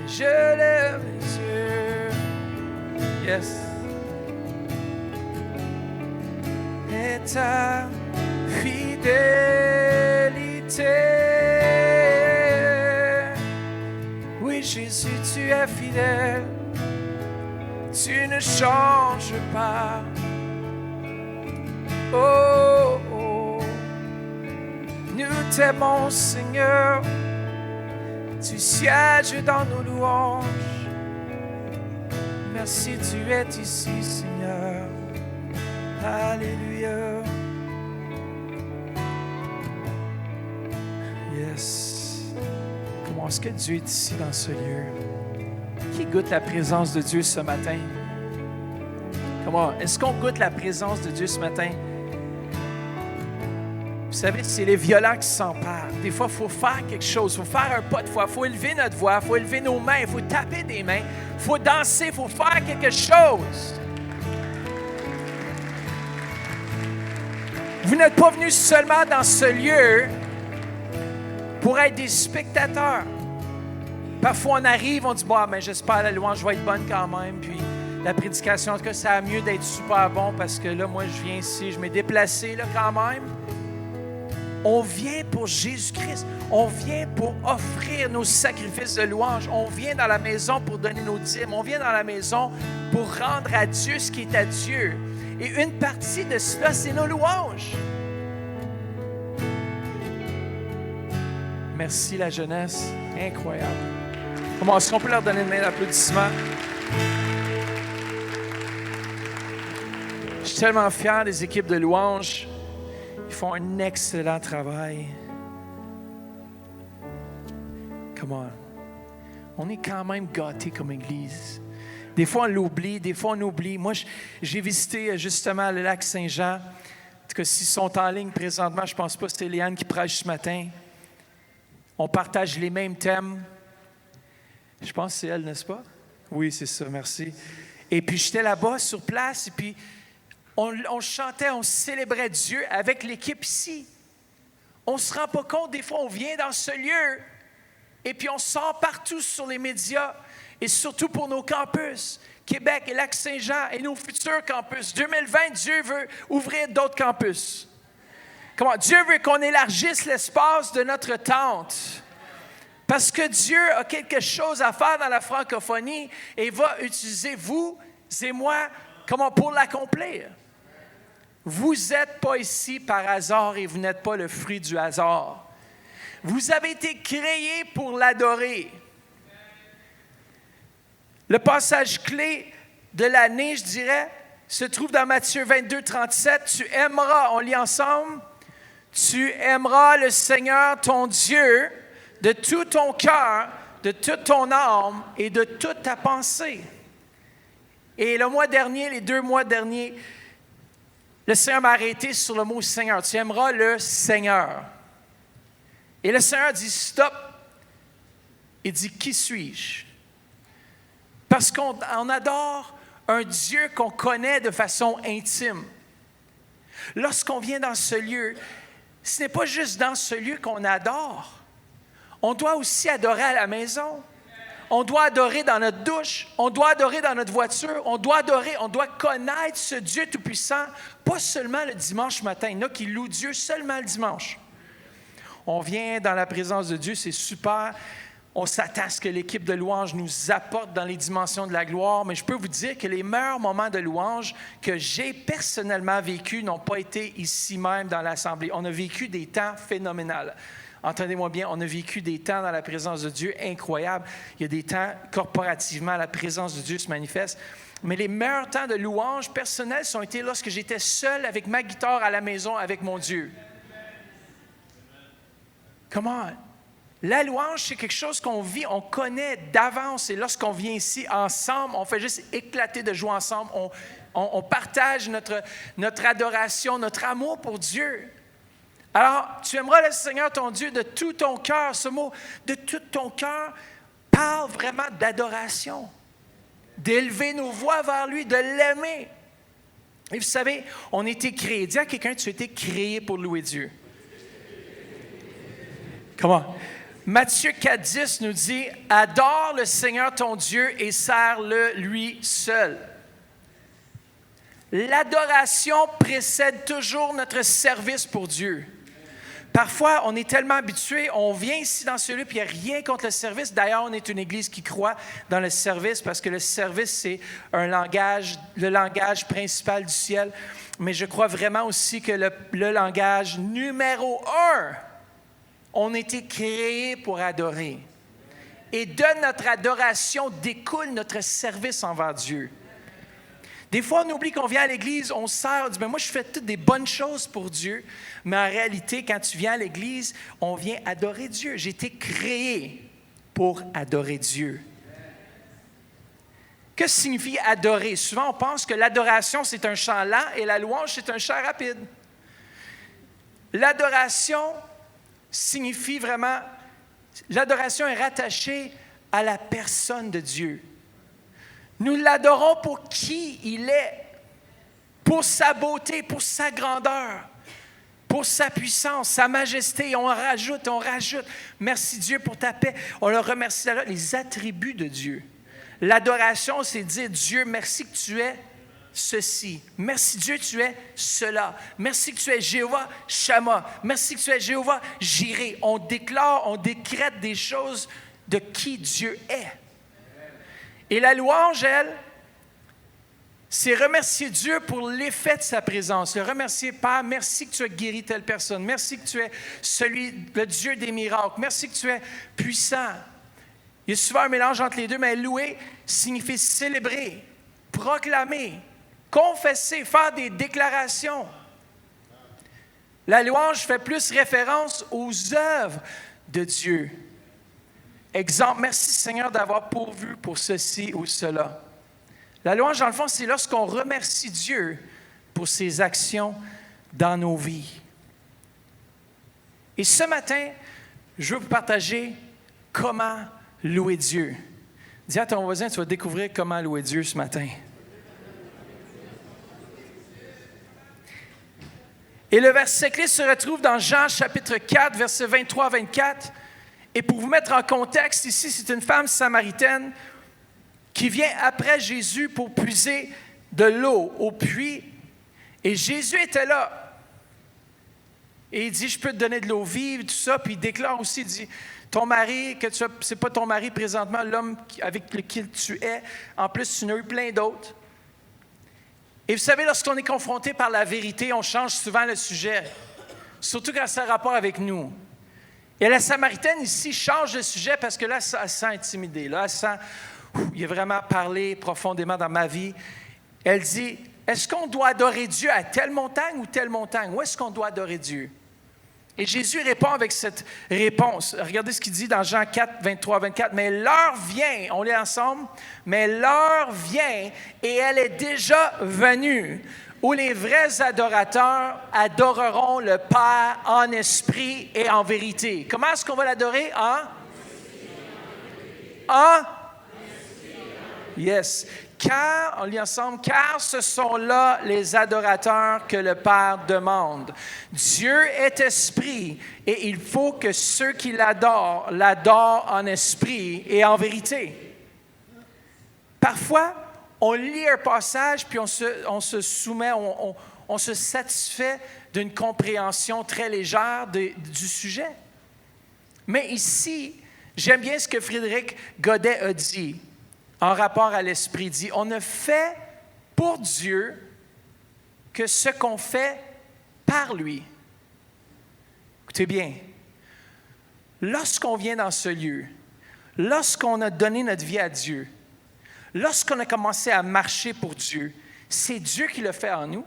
Je lève les yeux. Yes. Et ta fidélité. Oui, Jésus, tu es fidèle. Tu ne changes pas. Oh, oh. Nous t'aimons, Seigneur. Tu sièges dans nos louanges. Merci, tu es ici, Seigneur. Alléluia. Yes. Comment est-ce que Dieu est ici dans ce lieu? Qui goûte la présence de Dieu ce matin? Comment? Est-ce qu'on goûte la présence de Dieu ce matin? Vous savez, c'est les violents qui s'emparent. Des fois, il faut faire quelque chose. Il faut faire un pas de foi. Il faut élever notre voix. Il faut élever nos mains. Il faut taper des mains. Il faut danser. Il faut faire quelque chose. Vous n'êtes pas venus seulement dans ce lieu pour être des spectateurs. Parfois, on arrive, on dit, bon, mais j'espère la louange va être bonne quand même. Puis la prédication, en tout cas, ça a mieux d'être super bon parce que là, moi, je viens ici, je m'ai déplacé là quand même. On vient pour Jésus-Christ. On vient pour offrir nos sacrifices de louange. On vient dans la maison pour donner nos dîmes. On vient dans la maison pour rendre à Dieu ce qui est à Dieu. Et une partie de cela, c'est nos louanges. Merci la jeunesse. Incroyable. Comment est-ce qu'on peut leur donner une main d'applaudissement? Je suis tellement fier des équipes de louanges. Ils font un excellent travail. Comment? On est quand même gâtés comme Église. Des fois, on l'oublie, des fois, on oublie. Moi, j'ai visité justement le lac Saint-Jean. En tout cas, s'ils sont en ligne présentement, je ne pense pas que c'était Léane qui prêche ce matin. On partage les mêmes thèmes. Je pense que c'est elle, n'est-ce pas? Oui, c'est ça, merci. Et puis, j'étais là-bas, sur place, et puis on chantait, on célébrait Dieu avec l'équipe ici. On ne se rend pas compte, des fois, on vient dans ce lieu, et puis on sort partout sur les médias, et surtout pour nos campus, Québec et Lac-Saint-Jean, et nos futurs campus. 2020, Dieu veut ouvrir d'autres campus. Comment? Dieu veut qu'on élargisse l'espace de notre tente. Parce que Dieu a quelque chose à faire dans la francophonie et va utiliser vous et moi pour l'accomplir. Vous n'êtes pas ici par hasard et vous n'êtes pas le fruit du hasard. Vous avez été créés pour l'adorer. Le passage clé de l'année, je dirais, se trouve dans Matthieu 22, 37. Tu aimeras, on lit ensemble, tu aimeras le Seigneur ton Dieu de tout ton cœur, de toute ton âme et de toute ta pensée. Et le mois dernier, les 2 mois derniers, le Seigneur m'a arrêté sur le mot Seigneur. Tu aimeras le Seigneur. Et le Seigneur dit stop. Il dit qui suis-je? Parce qu'on adore un Dieu qu'on connaît de façon intime. Lorsqu'on vient dans ce lieu, ce n'est pas juste dans ce lieu qu'on adore. On doit aussi adorer à la maison. On doit adorer dans notre douche. On doit adorer dans notre voiture. On doit adorer, on doit connaître ce Dieu Tout-Puissant, pas seulement le dimanche matin. Il y en a qui louent Dieu seulement le dimanche. On vient dans la présence de Dieu, c'est super. On s'attend à ce que l'équipe de louange nous apporte dans les dimensions de la gloire, mais je peux vous dire que les meilleurs moments de louange que j'ai personnellement vécus n'ont pas été ici même dans l'Assemblée. On a vécu des temps phénoménaux. Entendez-moi bien, on a vécu des temps dans la présence de Dieu incroyables. Il y a des temps, corporativement, la présence de Dieu se manifeste. Mais les meilleurs temps de louange personnels ont été lorsque j'étais seul avec ma guitare à la maison avec mon Dieu. Come on! La louange, c'est quelque chose qu'on vit, on connaît d'avance. Et lorsqu'on vient ici ensemble, on fait juste éclater de joie ensemble. On partage notre adoration, notre amour pour Dieu. Alors, tu aimeras le Seigneur ton Dieu de tout ton cœur. Ce mot, de tout ton cœur, parle vraiment d'adoration, d'élever nos voix vers lui, de l'aimer. Et vous savez, on a été créés. Dis à quelqu'un, tu as été créé pour louer Dieu. Comment? Matthieu 4,10 nous dit « Adore le Seigneur ton Dieu et sers-le lui seul. » L'adoration précède toujours notre service pour Dieu. Parfois, on est tellement habitué, on vient ici dans ce lieu, puis il n'y a rien contre le service. D'ailleurs, on est une église qui croit dans le service parce que le service, c'est le langage principal du ciel. Mais je crois vraiment aussi que le langage numéro 1, on a été créés pour adorer. Et de notre adoration découle notre service envers Dieu. Des fois, on oublie qu'on vient à l'église, on sert, on dit, moi, je fais toutes des bonnes choses pour Dieu. Mais en réalité, quand tu viens à l'église, on vient adorer Dieu. J'ai été créé pour adorer Dieu. Que signifie adorer? Souvent, on pense que l'adoration, c'est un chant lent et la louange, c'est un chant rapide. L'adoration signifie vraiment, l'adoration est rattachée à la personne de Dieu. Nous l'adorons pour qui il est, pour sa beauté, pour sa grandeur, pour sa puissance, sa majesté. On rajoute. Merci Dieu pour ta paix. On le remercie d'ailleurs. Les attributs de Dieu. L'adoration, c'est dire Dieu, merci que tu es ceci. Merci Dieu, tu es cela. Merci que tu es Jéhovah Shammah. Merci que tu es Jéhovah Jireh. On déclare, on décrète des choses de qui Dieu est. Et la louange, elle, c'est remercier Dieu pour l'effet de sa présence. Le remercier, Père, merci que tu as guéri telle personne. Merci que tu es le Dieu des miracles. Merci que tu es puissant. Il y a souvent un mélange entre les deux, mais louer signifie célébrer, proclamer, confesser, faire des déclarations. La louange fait plus référence aux œuvres de Dieu. Exemple, merci Seigneur d'avoir pourvu pour ceci ou cela. La louange, dans le fond, c'est lorsqu'on remercie Dieu pour ses actions dans nos vies. Et ce matin, je veux vous partager comment louer Dieu. Dis à ton voisin, tu vas découvrir comment louer Dieu ce matin. Et le verset clé se retrouve dans Jean chapitre 4, versets 23 à 24. Et pour vous mettre en contexte, ici, c'est une femme samaritaine qui vient après Jésus pour puiser de l'eau au puits. Et Jésus était là. Et il dit, je peux te donner de l'eau vive, tout ça. Puis il déclare aussi, il dit, ton mari, c'est pas ton mari présentement, l'homme avec lequel tu es. En plus, tu en as eu plein d'autres. Et vous savez, lorsqu'on est confronté par la vérité, on change souvent le sujet. Surtout quand ça a rapport avec nous. Et la Samaritaine ici change de sujet parce que là, elle se sent intimidée. Là, elle sent, il a vraiment parlé profondément dans ma vie. Elle dit, est-ce qu'on doit adorer Dieu à telle montagne ou telle montagne? Où est-ce qu'on doit adorer Dieu? Et Jésus répond avec cette réponse. Regardez ce qu'il dit dans Jean 4, 23, 24. Mais l'heure vient, on lit ensemble, mais l'heure vient et elle est déjà venue où les vrais adorateurs adoreront le Père en esprit et en vérité. Comment est-ce qu'on va l'adorer? Yes. Car, on lit ensemble, car ce sont là les adorateurs que le Père demande. Dieu est esprit et il faut que ceux qui l'adorent en esprit et en vérité. Parfois, on lit un passage puis on se soumet, on se satisfait d'une compréhension très légère du sujet. Mais ici, j'aime bien ce que Frédéric Godet a dit. En rapport à l'Esprit, dit, on ne fait pour Dieu que ce qu'on fait par lui. Écoutez bien, lorsqu'on vient dans ce lieu, lorsqu'on a donné notre vie à Dieu, lorsqu'on a commencé à marcher pour Dieu, c'est Dieu qui le fait en nous.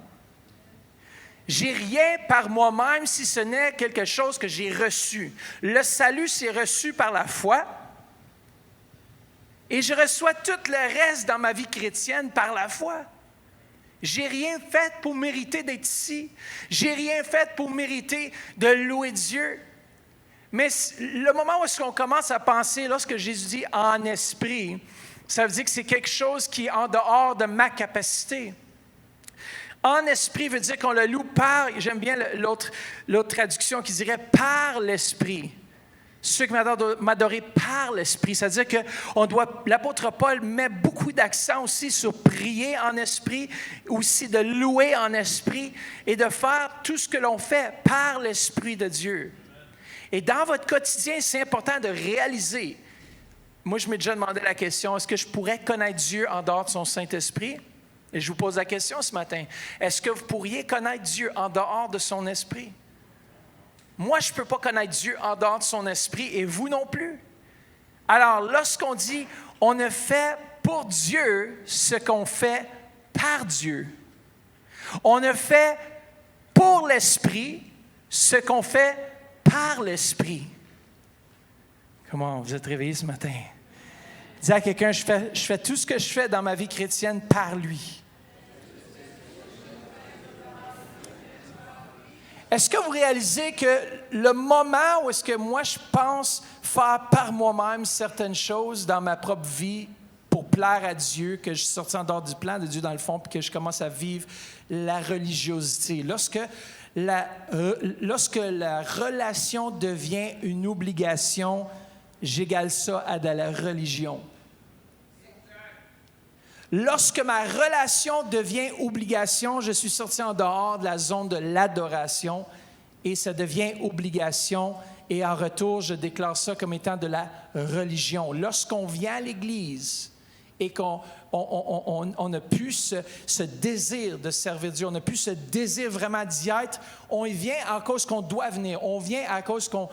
J'ai rien par moi-même si ce n'est quelque chose que j'ai reçu. Le salut, c'est reçu par la foi. Et je reçois tout le reste dans ma vie chrétienne par la foi. J'ai rien fait pour mériter d'être ici. J'ai rien fait pour mériter de louer Dieu. Mais le moment où est-ce qu'on commence à penser, lorsque Jésus dit « en esprit », ça veut dire que c'est quelque chose qui est en dehors de ma capacité. En esprit veut dire qu'on le loue par, j'aime bien l'autre traduction qui dirait « par l'esprit ». Ceux qui m'adorent m'adorer par l'esprit. C'est-à-dire que l'apôtre Paul met beaucoup d'accent aussi sur prier en esprit, aussi de louer en esprit et de faire tout ce que l'on fait par l'Esprit de Dieu. Et dans votre quotidien, c'est important de réaliser. Moi, je m'ai déjà demandé la question, est-ce que je pourrais connaître Dieu en dehors de son Saint-Esprit? Et je vous pose la question ce matin. Est-ce que vous pourriez connaître Dieu en dehors de son esprit? Moi, je ne peux pas connaître Dieu en dehors de son esprit et vous non plus. Alors, lorsqu'on dit « on ne fait pour Dieu ce qu'on fait par Dieu », on ne fait pour l'esprit ce qu'on fait par l'esprit. Comment vous êtes réveillés ce matin? Dis à quelqu'un, je fais tout ce que je fais dans ma vie chrétienne par lui. Est-ce que vous réalisez que le moment où est-ce que moi je pense faire par moi-même certaines choses dans ma propre vie pour plaire à Dieu, que je suis sorti en dehors du plan de Dieu dans le fond, puis que je commence à vivre la religiosité, lorsque la relation devient une obligation, j'égale ça à de la religion. Lorsque ma relation devient obligation, je suis sorti en dehors de la zone de l'adoration et ça devient obligation et en retour, je déclare ça comme étant de la religion. Lorsqu'on vient à l'Église et qu'on n'a plus ce désir de servir Dieu, on n'a plus ce désir vraiment d'y être, on y vient à cause qu'on doit venir, on vient à cause qu'on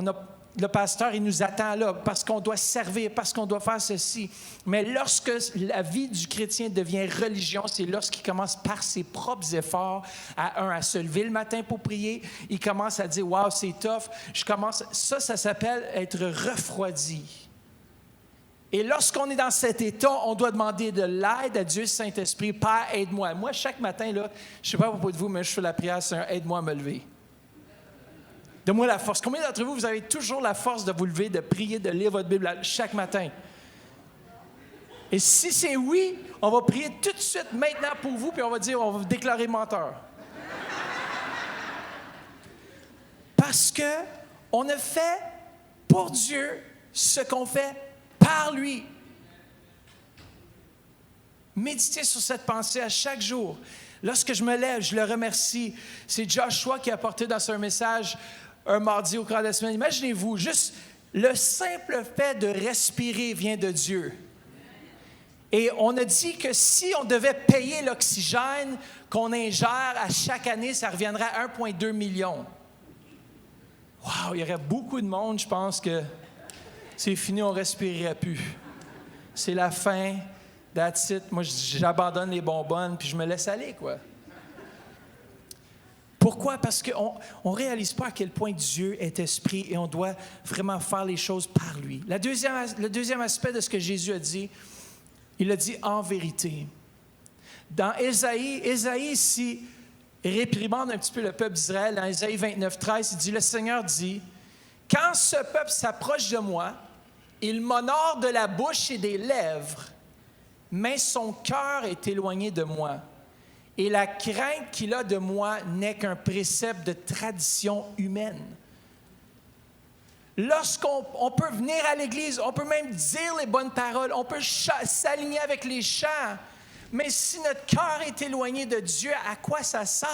a... Le pasteur, il nous attend là parce qu'on doit servir, parce qu'on doit faire ceci. Mais lorsque la vie du chrétien devient religion, c'est lorsqu'il commence par ses propres efforts à se lever le matin pour prier. Il commence à dire « Wow, c'est tough. » Ça s'appelle être refroidi. Et lorsqu'on est dans cet état, on doit demander de l'aide à Dieu Saint-Esprit. « Père, aide-moi. » Moi, chaque matin, là, je ne sais pas à propos de vous, mais je fais la prière, c'est un « aide-moi à me lever ». Donne-moi la force. Combien d'entre vous avez toujours la force de vous lever, de prier, de lire votre Bible chaque matin? Et si c'est oui, on va prier tout de suite maintenant pour vous, puis on va vous déclarer menteur. Parce qu'on ne fait pour Dieu ce qu'on fait par lui. Méditez sur cette pensée à chaque jour. Lorsque je me lève, je le remercie. C'est Joshua qui a apporté dans son message un mardi au cours de la semaine. Imaginez-vous, juste le simple fait de respirer vient de Dieu. Et on a dit que si on devait payer l'oxygène qu'on ingère à chaque année, ça reviendrait à 1,2 million. Wow, il y aurait beaucoup de monde, je pense que c'est fini, on ne respirerait plus. C'est la fin, that's it. Moi, j'abandonne les bonbonnes puis je me laisse aller, quoi. Pourquoi? Parce qu'on ne réalise pas à quel point Dieu est esprit et on doit vraiment faire les choses par lui. Le deuxième aspect de ce que Jésus a dit, il a dit en vérité. Dans Ésaïe ici réprimande un petit peu le peuple d'Israël. Dans Ésaïe 29, 13, il dit, le Seigneur dit, « Quand ce peuple s'approche de moi, il m'honore de la bouche et des lèvres, mais son cœur est éloigné de moi. Et la crainte qu'il a de moi n'est qu'un précepte de tradition humaine. » Lorsqu'on peut venir à l'Église, on peut même dire les bonnes paroles, on peut s'aligner avec les chants, mais si notre cœur est éloigné de Dieu, à quoi ça sert?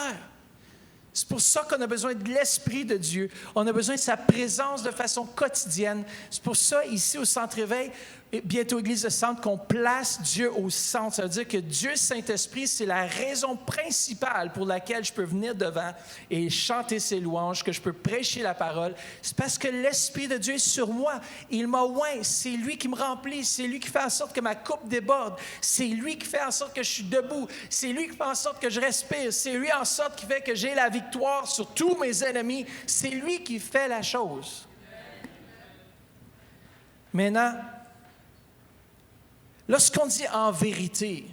C'est pour ça qu'on a besoin de l'Esprit de Dieu. On a besoin de sa présence de façon quotidienne. C'est pour ça, ici au Centre Éveil, et bientôt Église de Centre, qu'on place Dieu au centre. Ça veut dire que Dieu Saint-Esprit, c'est la raison principale pour laquelle je peux venir devant et chanter ses louanges, que je peux prêcher la parole. C'est parce que l'Esprit de Dieu est sur moi. Il m'a oint. C'est lui qui me remplit. C'est lui qui fait en sorte que ma coupe déborde. C'est lui qui fait en sorte que je suis debout. C'est lui qui fait en sorte que je respire. C'est lui en sorte qui fait que j'ai la victoire sur tous mes ennemis. C'est lui qui fait la chose. Maintenant, lorsqu'on dit en vérité,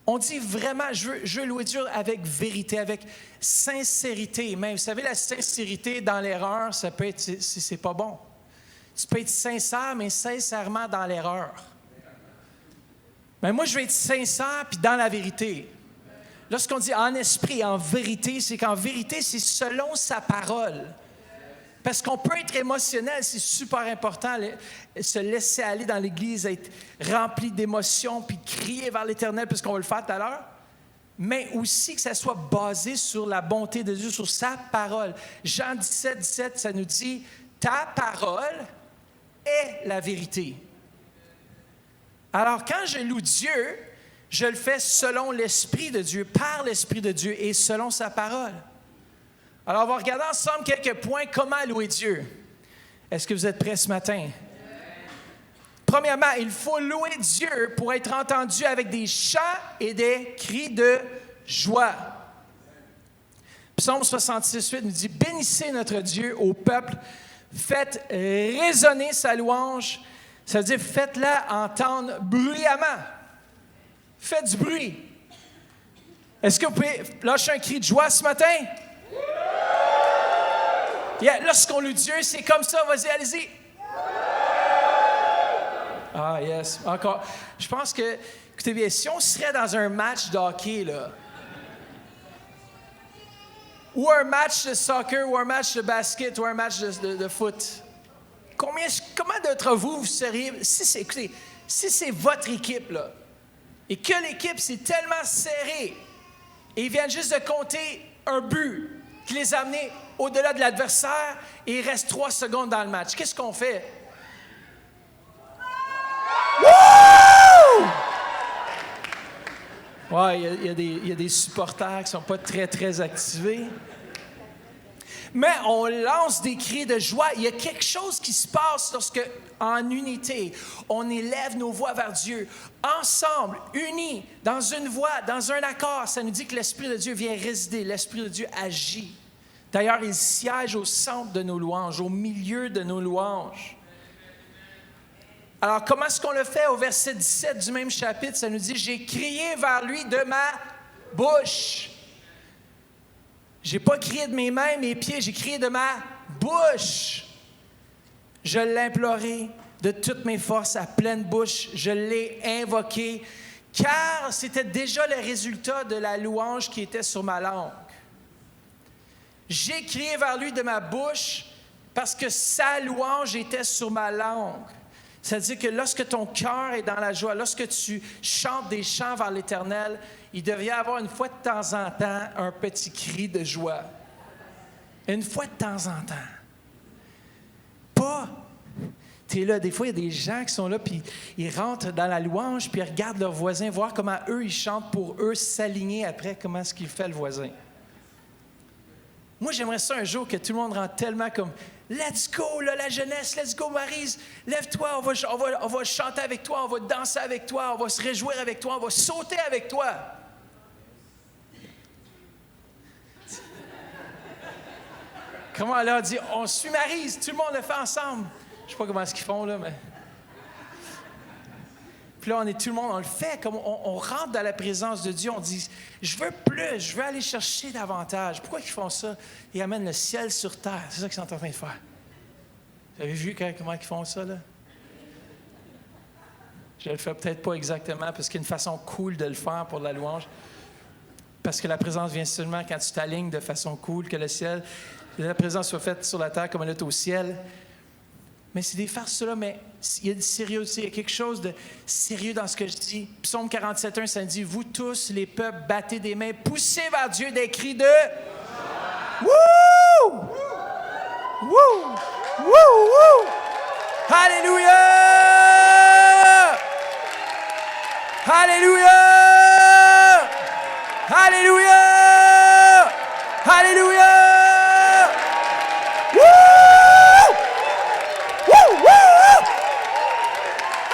on dit vraiment, je veux louer Dieu avec vérité, avec sincérité. Même, vous savez, la sincérité dans l'erreur, ça peut être, c'est pas bon. Tu peux être sincère, mais sincèrement dans l'erreur. Mais moi, je veux être sincère puis dans la vérité. Lorsqu'on dit en esprit, en vérité, c'est qu'en vérité, c'est selon sa parole. Parce qu'on peut être émotionnel, c'est super important, se laisser aller dans l'Église, être rempli d'émotions, puis crier vers l'Éternel, puisqu'on va le faire tout à l'heure, mais aussi que ça soit basé sur la bonté de Dieu, sur sa parole. Jean 17, 17, ça nous dit « Ta parole est la vérité ». Alors, quand je loue Dieu, je le fais selon l'Esprit de Dieu, par l'Esprit de Dieu et selon sa parole. Alors, on va regarder ensemble quelques points, comment louer Dieu. Est-ce que vous êtes prêts ce matin? Premièrement, il faut louer Dieu pour être entendu avec des chants et des cris de joie. Psaume 66, 8 nous dit « Bénissez notre Dieu au peuple, faites résonner sa louange. » Ça veut dire « Faites-la entendre bruyamment. » Faites du bruit. Est-ce que vous pouvez lâcher un cri de joie ce matin? Yeah, lorsqu'on loue Dieu, c'est comme ça. Vas-y, allez-y. Ah, yes. Encore. Je pense que, écoutez bien, si on serait dans un match de hockey, là, ou un match de soccer, ou un match de basket, ou un match de foot, comment d'entre vous seriez, écoutez, si c'est votre équipe, là, et que l'équipe, c'est tellement serré, et ils viennent juste de compter un but qui les a amenés au-delà de l'adversaire et il reste 3 secondes dans le match. Qu'est-ce qu'on fait? Wouh! Ouais, il y a des supporters qui ne sont pas très, très activés. Mais on lance des cris de joie. Il y a quelque chose qui se passe lorsque, en unité, on élève nos voix vers Dieu. Ensemble, unis, dans une voix, dans un accord, ça nous dit que l'Esprit de Dieu vient résider. L'Esprit de Dieu agit. D'ailleurs, il siège au centre de nos louanges, au milieu de nos louanges. Alors, comment est-ce qu'on le fait? Au verset 17 du même chapitre, ça nous dit « J'ai crié vers lui de ma bouche. » J'ai pas crié de mes mains, mes pieds, j'ai crié de ma bouche. Je l'ai imploré de toutes mes forces à pleine bouche. Je l'ai invoqué, car c'était déjà le résultat de la louange qui était sur ma langue. J'ai crié vers lui de ma bouche parce que sa louange était sur ma langue. C'est-à-dire que lorsque ton cœur est dans la joie, lorsque tu chantes des chants vers l'Éternel, il devait y avoir une fois de temps en temps un petit cri de joie. Une fois de temps en temps. Pas, tu es là, des fois, il y a des gens qui sont là, puis ils rentrent dans la louange, puis ils regardent leurs voisins, voir comment eux, ils chantent pour eux, s'aligner après comment est-ce qu'il fait le voisin. Moi, j'aimerais ça un jour que tout le monde rentre tellement comme « Let's go, là, la jeunesse, let's go, Maryse, lève-toi, on va chanter avec toi, on va danser avec toi, on va se réjouir avec toi, on va sauter avec toi. » Comment elle a dit « On suit Maryse, tout le monde le fait ensemble. » Je ne sais pas comment est-ce qu'ils font, là, mais... Puis là, tout le monde, on le fait, comme on rentre dans la présence de Dieu, on dit « Je veux plus, je veux aller chercher davantage. » Pourquoi ils font ça? Ils amènent le ciel sur terre. C'est ça qu'ils sont en train de faire. Vous avez vu comment ils font ça, là? Je le fais peut-être pas exactement, parce qu'il y a une façon cool de le faire pour la louange. Parce que la présence vient seulement quand tu t'alignes de façon cool, que la présence soit faite sur la terre comme elle est au ciel. Mais c'est des farces, là, mais il y a du sérieux, il y a quelque chose de sérieux dans ce que je dis. Psaume 47:1, ça dit « Vous tous, les peuples, battez des mains, poussez vers Dieu des cris de... » Wouh! Wouh! Wouh! Wouh! Alléluia! Alléluia! Alléluia! Alléluia! Woo! Woo! Woo!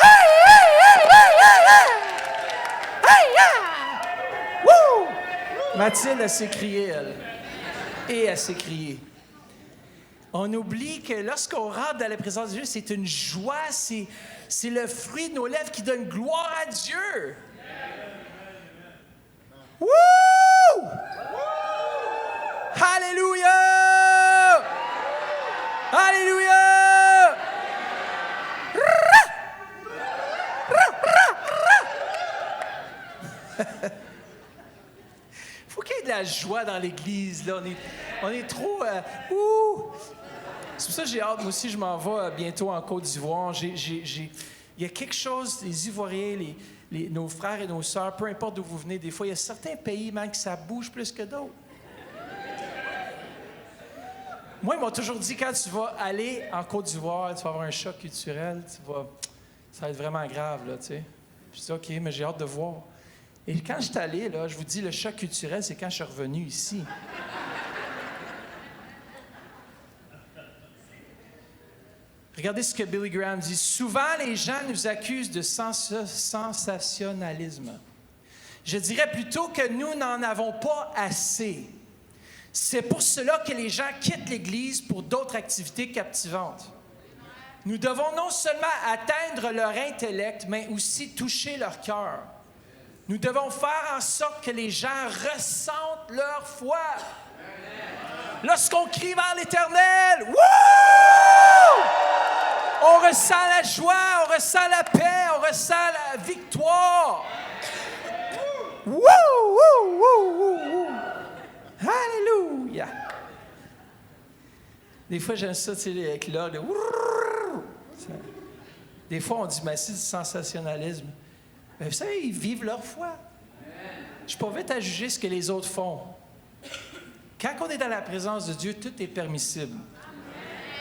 Hey, hey, hey, hey, hey, hey! Hey, yeah! Woo! Mathilde, elle s'est criée, elle. Et elle s'est criée. On oublie que lorsqu'on rentre dans la présence de Dieu, c'est une joie, c'est le fruit de nos lèvres qui donne gloire à Dieu. Woo! Alléluia! Alléluia! Faut qu'il y ait de la joie dans l'Église. Là. On est trop... C'est pour ça que j'ai hâte. Moi aussi, je m'en vais bientôt en Côte d'Ivoire. Il y a quelque chose, les Ivoiriens, nos frères et nos sœurs, peu importe d'où vous venez, des fois, il y a certains pays, même, que ça bouge plus que d'autres. Moi, ils m'ont toujours dit, quand tu vas aller en Côte d'Ivoire, tu vas avoir un choc culturel, ça va être vraiment grave, là, tu sais. Je dis, OK, mais j'ai hâte de voir. Et quand je suis allé, là, je vous dis, le choc culturel, c'est quand je suis revenu ici. Regardez ce que Billy Graham dit. Souvent, les gens nous accusent de sensationnalisme. Je dirais plutôt que nous n'en avons pas assez. C'est pour cela que les gens quittent l'Église pour d'autres activités captivantes. Nous devons non seulement atteindre leur intellect, mais aussi toucher leur cœur. Nous devons faire en sorte que les gens ressentent leur foi. Lorsqu'on crie vers l'Éternel, wouh! On ressent la joie, on ressent la paix, on ressent la victoire. Wouh! Wouh! Wouh! Wouh! Alléluia! Des fois, j'aime ça, tu sais, avec l'orgue. Des fois, on dit, mais c'est du sensationnalisme. Mais vous savez, ils vivent leur foi. Je ne suis pas vite à juger ce que les autres font. Quand on est dans la présence de Dieu, tout est permissible.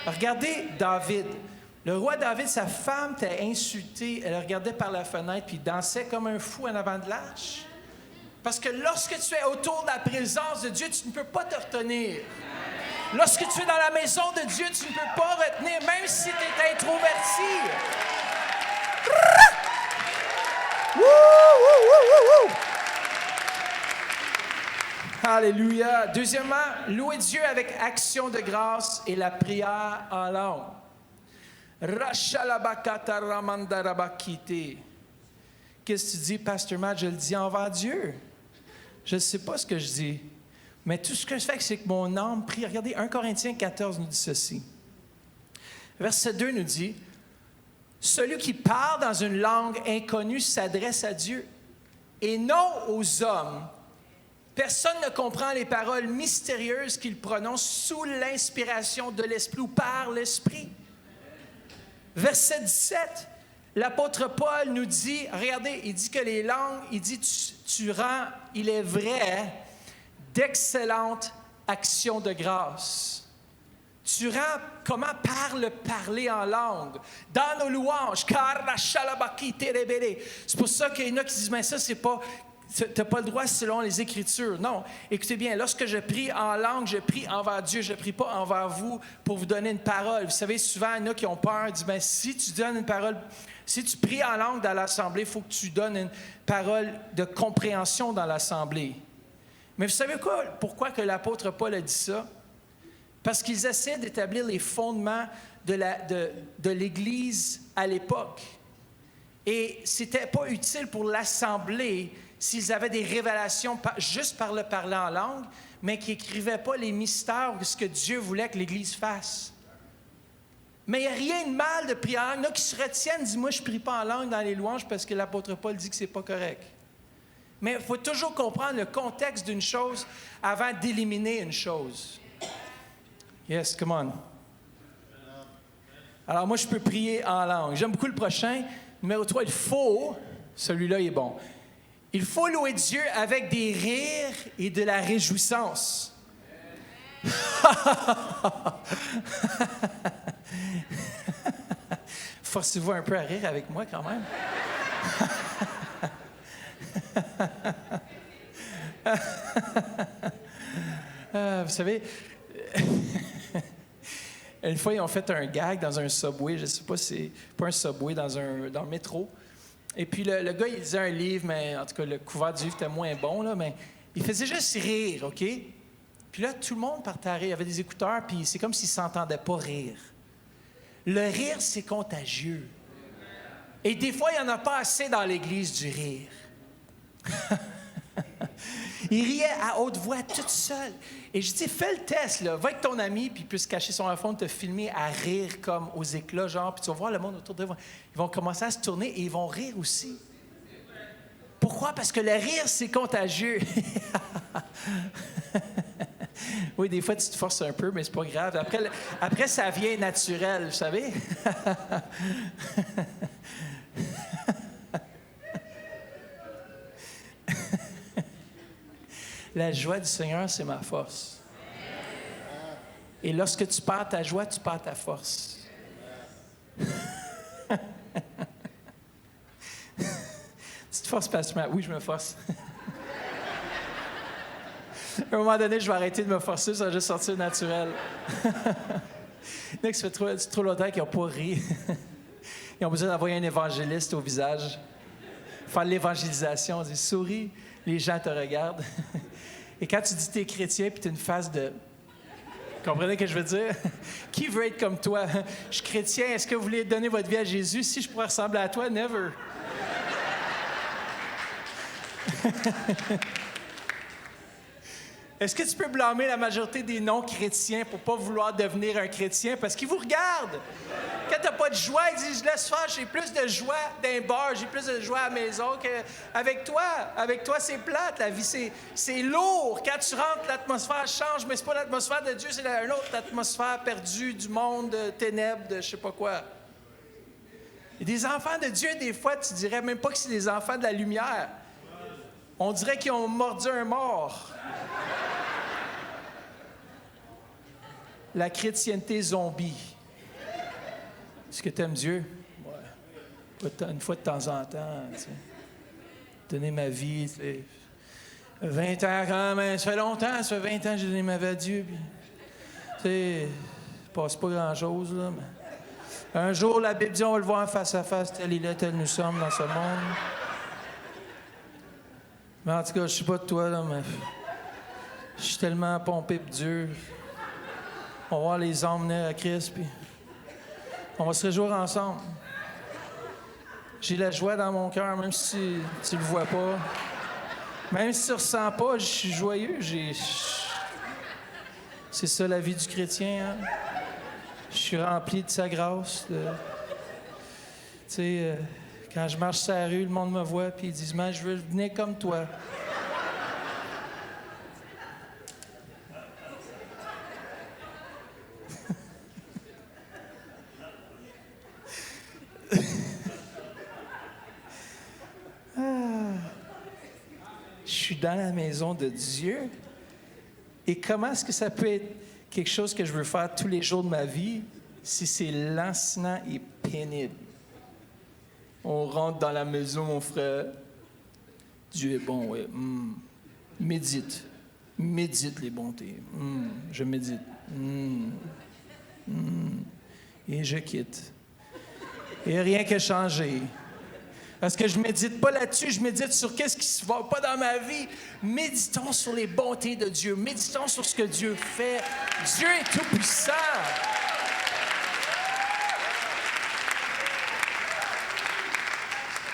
Regardez David. Le roi David, sa femme t'a insulté. Elle regardait par la fenêtre puis dansait comme un fou en avant de l'arche. Parce que lorsque tu es autour de la présence de Dieu, tu ne peux pas te retenir. Lorsque tu es dans la maison de Dieu, tu ne peux pas retenir, même si tu es introverti. Wouh, wouh, wouh, wouh. Alléluia. Deuxièmement, louer Dieu avec action de grâce et la prière en langue. Rachalabakata ramandarabakite. Qu'est-ce que tu dis, Pasteur Matt? Je le dis envers Dieu. Je ne sais pas ce que je dis. Mais tout ce que je fais, c'est que mon âme prie. Regardez, 1 Corinthiens 14 nous dit ceci. Verset 2 nous dit, « Celui qui parle dans une langue inconnue s'adresse à Dieu et non aux hommes. Personne ne comprend les paroles mystérieuses qu'il prononce sous l'inspiration de l'Esprit ou par l'Esprit. » Verset 17, l'apôtre Paul nous dit, regardez, il dit que les langues, il dit, tu rends, il est vrai, d'excellentes actions de grâce. Tu rends comment par le parler en langue, dans nos louanges. C'est pour ça qu'il y en a qui disent, mais ça, c'est pas... Tu n'as pas le droit selon les Écritures. Non. Écoutez bien, lorsque je prie en langue, je prie envers Dieu. Je ne prie pas envers vous pour vous donner une parole. Vous savez, souvent, il y en a qui ont peur. Ils disent, bien, si tu donnes une parole, si tu pries en langue dans l'Assemblée, il faut que tu donnes une parole de compréhension dans l'Assemblée. Mais vous savez quoi? Pourquoi que l'apôtre Paul a dit ça? Parce qu'ils essaient d'établir les fondements de l'Église à l'époque. Et ce n'était pas utile pour l'Assemblée s'ils avaient des révélations juste par le parler en langue, mais qui n'écrivaient pas les mystères ou ce que Dieu voulait que l'Église fasse. Mais il n'y a rien de mal de prier en langue. Il y en a qui se retiennent, disent, moi, je ne prie pas en langue dans les louanges parce que l'apôtre Paul dit que ce n'est pas correct. Mais il faut toujours comprendre le contexte d'une chose avant d'éliminer une chose. Yes, come on. Alors, moi, je peux prier en langue. J'aime beaucoup le prochain. Numéro 3, il faut, celui-là, il est bon. Il faut louer Dieu avec des rires et de la réjouissance. Forcez-vous un peu à rire avec moi quand même. Vous savez, une fois, ils ont fait un gag dans un Subway. Je ne sais pas si c'est pas un Subway, dans le métro. Et puis, le gars, il lisait un livre, mais en tout cas, le couvert du livre était moins bon, là, mais il faisait juste rire, OK? Puis là, tout le monde partait à rire. Il y avait des écouteurs, puis c'est comme s'ils ne s'entendaient pas rire. Le rire, c'est contagieux. Et des fois, il n'y en a pas assez dans l'Église du rire. Il riait à haute voix, toute seule. Et je dis, fais le test, là. Va avec ton ami, puis il peut se cacher son iPhone, te filmer à rire comme aux éclats, genre, puis tu vas voir le monde autour d'eux. Ils vont commencer à se tourner et ils vont rire aussi. Pourquoi? Parce que le rire, c'est contagieux. Oui, des fois, tu te forces un peu, mais c'est pas grave. Après ça vient naturel, vous savez? La joie du Seigneur, c'est ma force. Et lorsque tu perds ta joie, tu perds ta force. Tu te forces, Pasteur Matt? Oui, je me force. À un moment donné, je vais arrêter de me forcer, ça va juste sortir naturel. Ça fait trop longtemps qu'ils n'ont pas ri. Ils ont besoin d'envoyer un évangéliste au visage. Faire l'évangélisation. On dit, souris, les gens te regardent. Et quand tu dis que tu es chrétien puis tu as une face de... Comprenez ce que je veux dire? Qui veut être comme toi? Je suis chrétien, est-ce que vous voulez donner votre vie à Jésus? Si je pourrais ressembler à toi, never. Est-ce que tu peux blâmer la majorité des non-chrétiens pour ne pas vouloir devenir un chrétien? Parce qu'ils vous regardent. Quand tu n'as pas de joie, ils disent, laisse faire, j'ai plus de joie d'un bar, j'ai plus de joie à la maison qu'avec toi. Avec toi, c'est plate, la vie, c'est lourd. Quand tu rentres, l'atmosphère change, mais ce n'est pas l'atmosphère de Dieu, c'est une autre atmosphère perdue du monde, de ténèbres, de je ne sais pas quoi. Et des enfants de Dieu, des fois, tu dirais même pas que c'est des enfants de la lumière. On dirait qu'ils ont mordu un mort. La chrétienté zombie. Est-ce que tu aimes Dieu? Ouais. Une fois de temps en temps. Tu sais. Donner ma vie. Tu sais. 20 ans quand même. Ça fait longtemps, ça fait 20 ans que j'ai donné ma vie à Dieu. Puis, tu sais, il ne passe pas grand-chose. Là, mais... Un jour, la Bible dit, on va le voir face à face, tel il est, tel nous sommes dans ce monde. Mais en tout cas, je ne sais pas de toi, là, mais je suis tellement pompé pour Dieu. On va voir les âmes venir à Christ, puis on va se réjouir ensemble. J'ai la joie dans mon cœur, même si tu ne le vois pas. Même si tu ne ressens pas, je suis joyeux. C'est ça la vie du chrétien. Hein? Je suis rempli de sa grâce. Tu sais, quand je marche sur la rue, le monde me voit, puis ils disent, man, je veux venir comme toi. Je suis dans la maison de Dieu. Et comment est-ce que ça peut être quelque chose que je veux faire tous les jours de ma vie si c'est lancinant et pénible? On rentre dans la maison, mon frère. Dieu est bon, oui. Médite. Médite les bontés. Je médite. Et je quitte. Et rien que changé. Parce que je ne médite pas là-dessus, je médite sur qu'est-ce qui ne va pas dans ma vie. Méditons sur les bontés de Dieu. Méditons sur ce que Dieu fait. Dieu est tout-puissant.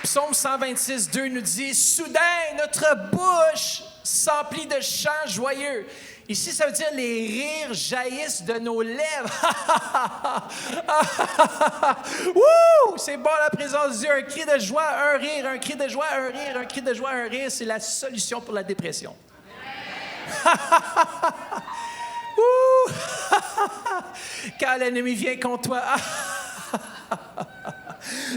Psaume 126, 2 nous dit, « Soudain, notre bouche s'emplit de chants joyeux. » Ici, ça veut dire les rires jaillissent de nos lèvres. Wouh! C'est bon la présence de Dieu. Un cri de joie, un rire, un cri de joie, un rire, un cri de joie, un rire. C'est la solution pour la dépression. Quand l'ennemi vient contre toi.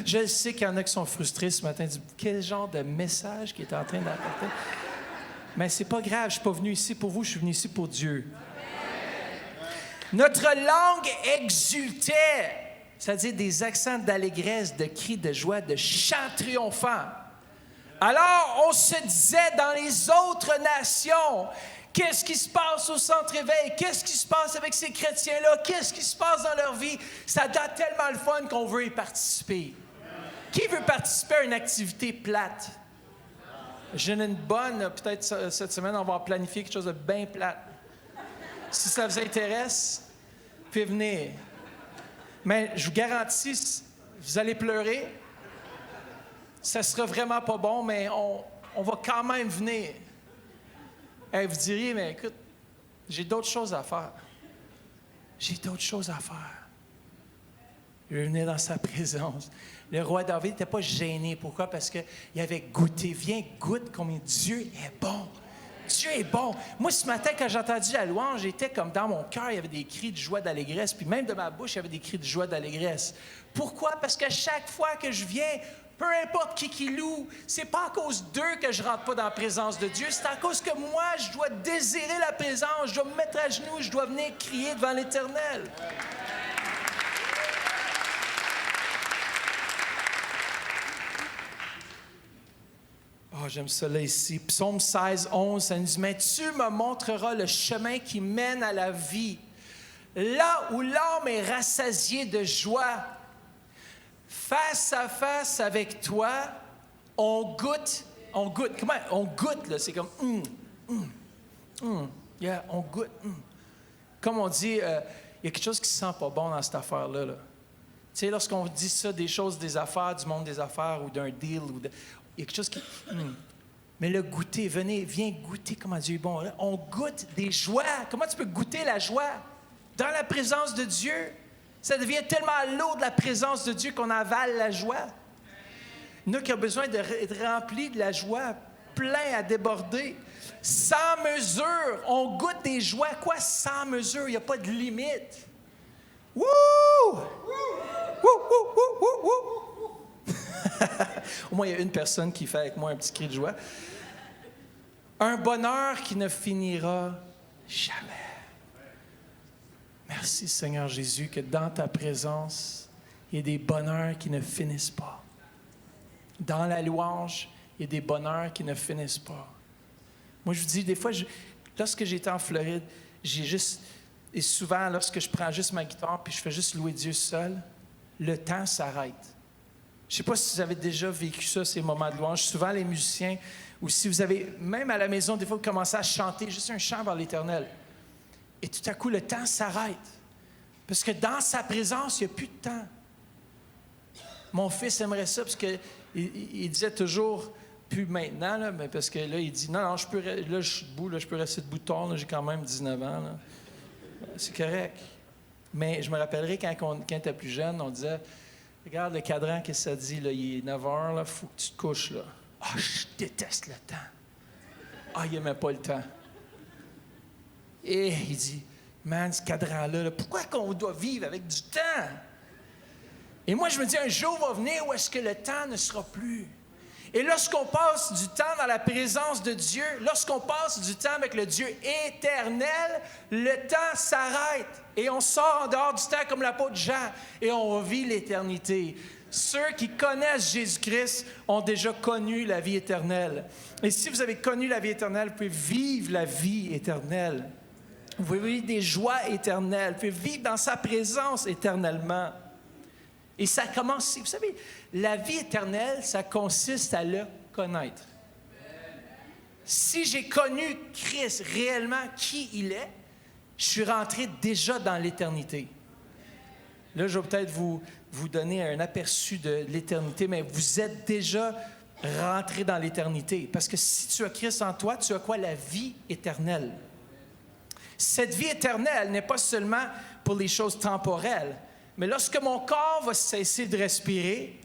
Je sais qu'il y en a qui sont frustrés ce matin. Ils disent, quel genre de message qui est en train d'apporter? Mais c'est pas grave, je suis pas venu ici pour vous, je suis venu ici pour Dieu. Notre langue exultait, c'est-à-dire des accents d'allégresse, de cris de joie, de chants triomphants. Alors, on se disait dans les autres nations, qu'est-ce qui se passe au centre-éveil? Qu'est-ce qui se passe avec ces chrétiens-là? Qu'est-ce qui se passe dans leur vie? Ça donne tellement le fun qu'on veut y participer. Qui veut participer à une activité plate? J'ai une bonne, peut-être cette semaine, on va planifier quelque chose de bien plate. Si ça vous intéresse, faites venir. Mais je vous garantis, vous allez pleurer. Ça sera vraiment pas bon, mais on va quand même venir. Hey, vous diriez, mais écoute, j'ai d'autres choses à faire. J'ai d'autres choses à faire. Je vais venir dans sa présence. Le roi David n'était pas gêné. Pourquoi? Parce qu'il avait goûté. Viens, goûte combien Dieu est bon. Dieu est bon. Moi, ce matin, quand j'ai entendu la louange, j'étais comme dans mon cœur, il y avait des cris de joie, d'allégresse. Puis même de ma bouche, il y avait des cris de joie, d'allégresse. Pourquoi? Parce que chaque fois que je viens, peu importe qui loue, c'est pas à cause d'eux que je rentre pas dans la présence de Dieu. C'est à cause que moi, je dois désirer la présence. Je dois me mettre à genoux. Je dois venir crier devant l'Éternel. Oh, j'aime ça là ici. Psaume 16, 11, ça nous dit « Mais tu me montreras le chemin qui mène à la vie, là où l'âme est rassasiée de joie. Face à face avec toi, on goûte. Comment? On goûte, là. C'est comme, yeah, on goûte. Comme on dit, il y a quelque chose qui sent pas bon dans cette affaire-là. Là. Tu sais, lorsqu'on dit ça, des choses des affaires, du monde des affaires ou d'un deal, il y a quelque chose qui... Mais le goûter, viens goûter comment Dieu est bon. Là, on goûte des joies. Comment tu peux goûter la joie? Dans la présence de Dieu. Ça devient tellement lourd de la présence de Dieu qu'on avale la joie. Il y en a qui ont besoin d'être remplis de la joie, plein à déborder. Sans mesure, on goûte des joies. Quoi, sans mesure? Il n'y a pas de limite. Wouh! Wouh, wouh, wouh, wouh, wouh! Au moins, il y a une personne qui fait avec moi un petit cri de joie. Un bonheur qui ne finira jamais. Merci, Seigneur Jésus, que dans ta présence, il y a des bonheurs qui ne finissent pas. Dans la louange, il y a des bonheurs qui ne finissent pas. Moi, je vous dis, des fois, lorsque j'étais en Floride, et souvent, lorsque je prends juste ma guitare puis je fais juste louer Dieu seul, le temps s'arrête. Je ne sais pas si vous avez déjà vécu ça, ces moments de louange. Souvent, les musiciens, ou si vous avez, même à la maison, des fois, vous commencez à chanter juste un chant vers l'Éternel. Et tout à coup, le temps s'arrête. Parce que dans sa présence, il n'y a plus de temps. Mon fils aimerait ça, parce qu'il disait toujours, plus maintenant, là, mais parce que là, il dit, non, je suis debout, là, je peux rester debout tard, là, j'ai quand même 19 ans. Là. C'est correct. Mais je me rappellerai quand il était plus jeune, on disait, regarde le cadran, qu'est-ce que ça dit, là, il est 9 heures, il faut que tu te couches, là. Ah, je déteste le temps. Ah, il n'aimait pas le temps. Et il dit, man, ce cadran-là, là, pourquoi qu'on doit vivre avec du temps? Et moi, je me dis, un jour va venir où est-ce que le temps ne sera plus. Et lorsqu'on passe du temps dans la présence de Dieu, lorsqu'on passe du temps avec le Dieu éternel, le temps s'arrête. Et on sort en dehors du temps comme l'apôtre Jean et on vit l'éternité. Ceux qui connaissent Jésus-Christ ont déjà connu la vie éternelle. Et si vous avez connu la vie éternelle, vous pouvez vivre la vie éternelle. Vous pouvez vivre des joies éternelles. Vous pouvez vivre dans sa présence éternellement. Et ça commence, vous savez, la vie éternelle, ça consiste à le connaître. Si j'ai connu Christ réellement qui il est, je suis rentré déjà dans l'éternité. Là, je vais peut-être vous donner un aperçu de l'éternité, mais vous êtes déjà rentré dans l'éternité. Parce que si tu as Christ en toi, tu as quoi? La vie éternelle. Cette vie éternelle n'est pas seulement pour les choses temporelles, mais lorsque mon corps va cesser de respirer,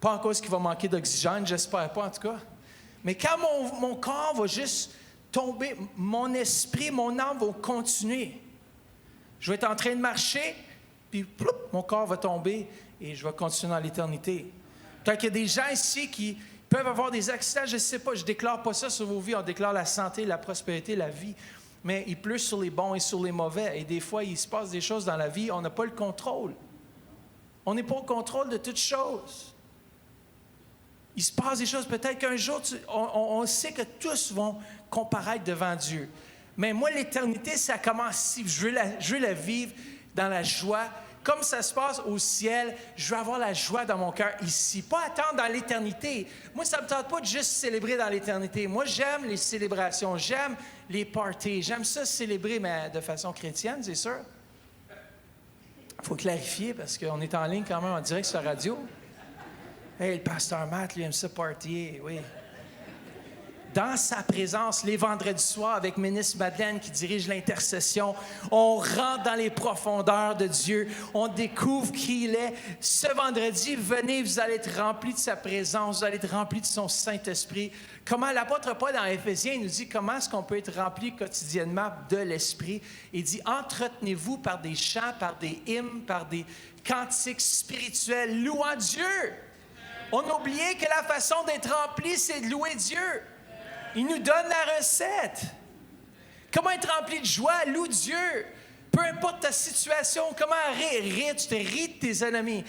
pas en cause qu'il va manquer d'oxygène, j'espère pas en tout cas, mais quand mon corps va juste tomber, mon esprit, mon âme vont continuer. Je vais être en train de marcher, puis ploup, mon corps va tomber et je vais continuer dans l'éternité. Peut-être qu'il y a des gens ici qui peuvent avoir des accidents, je ne sais pas, je ne déclare pas ça sur vos vies, on déclare la santé, la prospérité, la vie. Mais il pleut sur les bons et sur les mauvais. Et des fois, il se passe des choses dans la vie, on n'a pas le contrôle. On n'est pas au contrôle de toutes choses. Il se passe des choses. Peut-être qu'un jour, on sait que tous vont comparaître devant Dieu. Mais moi, l'éternité, ça commence ici. Je veux la vivre dans la joie. Comme ça se passe au ciel, je veux avoir la joie dans mon cœur ici. Pas attendre dans l'éternité. Moi, ça ne me tente pas de juste célébrer dans l'éternité. Moi, j'aime les célébrations, j'aime les parties. J'aime ça célébrer, mais de façon chrétienne, c'est sûr. Il faut clarifier parce qu'on est en ligne quand même en direct sur la radio. Hey, le pasteur Matt, lui, aime ça partyer, oui. Dans sa présence, les vendredis soirs, avec ministre Madeleine qui dirige l'intercession, on rentre dans les profondeurs de Dieu. On découvre qui il est. Ce vendredi, venez, vous allez être remplis de sa présence, vous allez être remplis de son Saint-Esprit. Comment l'apôtre Paul dans Éphésiens nous dit comment est-ce qu'on peut être rempli quotidiennement de l'Esprit. Il dit, entretenez-vous par des chants, par des hymnes, par des cantiques spirituels, louant Dieu. On a oublié que la façon d'être rempli, c'est de louer Dieu. Il nous donne la recette. Comment être rempli de joie? Loue Dieu. Peu importe ta situation, comment rire? Tu te ris de tes ennemis.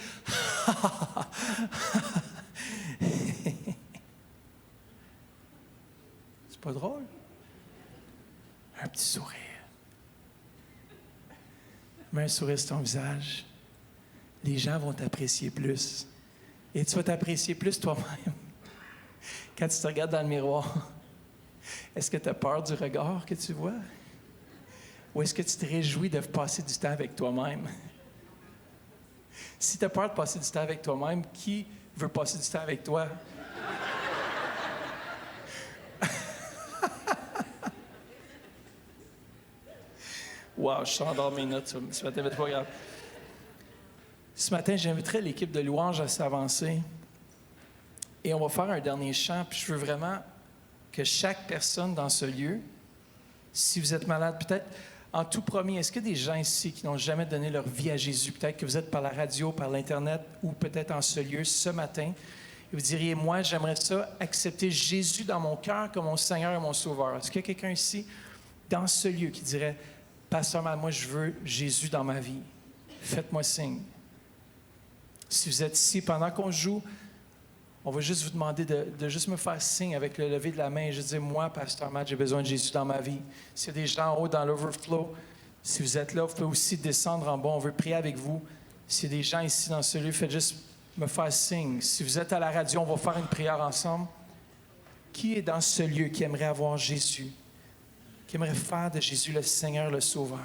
C'est pas drôle? Un petit sourire. Mets un sourire sur ton visage. Les gens vont t'apprécier plus. Et tu vas t'apprécier plus toi-même. Quand tu te regardes dans le miroir, est-ce que tu as peur du regard que tu vois? Ou est-ce que tu te réjouis de passer du temps avec toi-même? Si tu as peur de passer du temps avec toi-même, qui veut passer du temps avec toi? Wow, je sors dans mes notes ce matin, mais c'est pas grave. Ce matin, j'inviterai l'équipe de louange à s'avancer. Et on va faire un dernier chant, puis je veux vraiment que chaque personne dans ce lieu, si vous êtes malade, peut-être en tout premier, est-ce qu'il y a des gens ici qui n'ont jamais donné leur vie à Jésus? Peut-être que vous êtes par la radio, par l'Internet, ou peut-être en ce lieu ce matin, et vous diriez, moi, j'aimerais ça, accepter Jésus dans mon cœur comme mon Seigneur et mon Sauveur. Est-ce qu'il y a quelqu'un ici, dans ce lieu, qui dirait, Pasteur Matt, moi, je veux Jésus dans ma vie. Faites-moi signe. Si vous êtes ici, pendant qu'on joue, on va juste vous demander de juste me faire signe avec le lever de la main et juste dire, moi, Pasteur Matt, j'ai besoin de Jésus dans ma vie. S'il y a des gens en haut dans l'overflow, si vous êtes là, vous pouvez aussi descendre en bas. On veut prier avec vous. S'il y a des gens ici dans ce lieu, faites juste me faire signe. Si vous êtes à la radio, on va faire une prière ensemble. Qui est dans ce lieu qui aimerait avoir Jésus? Qui aimerait faire de Jésus le Seigneur, le Sauveur?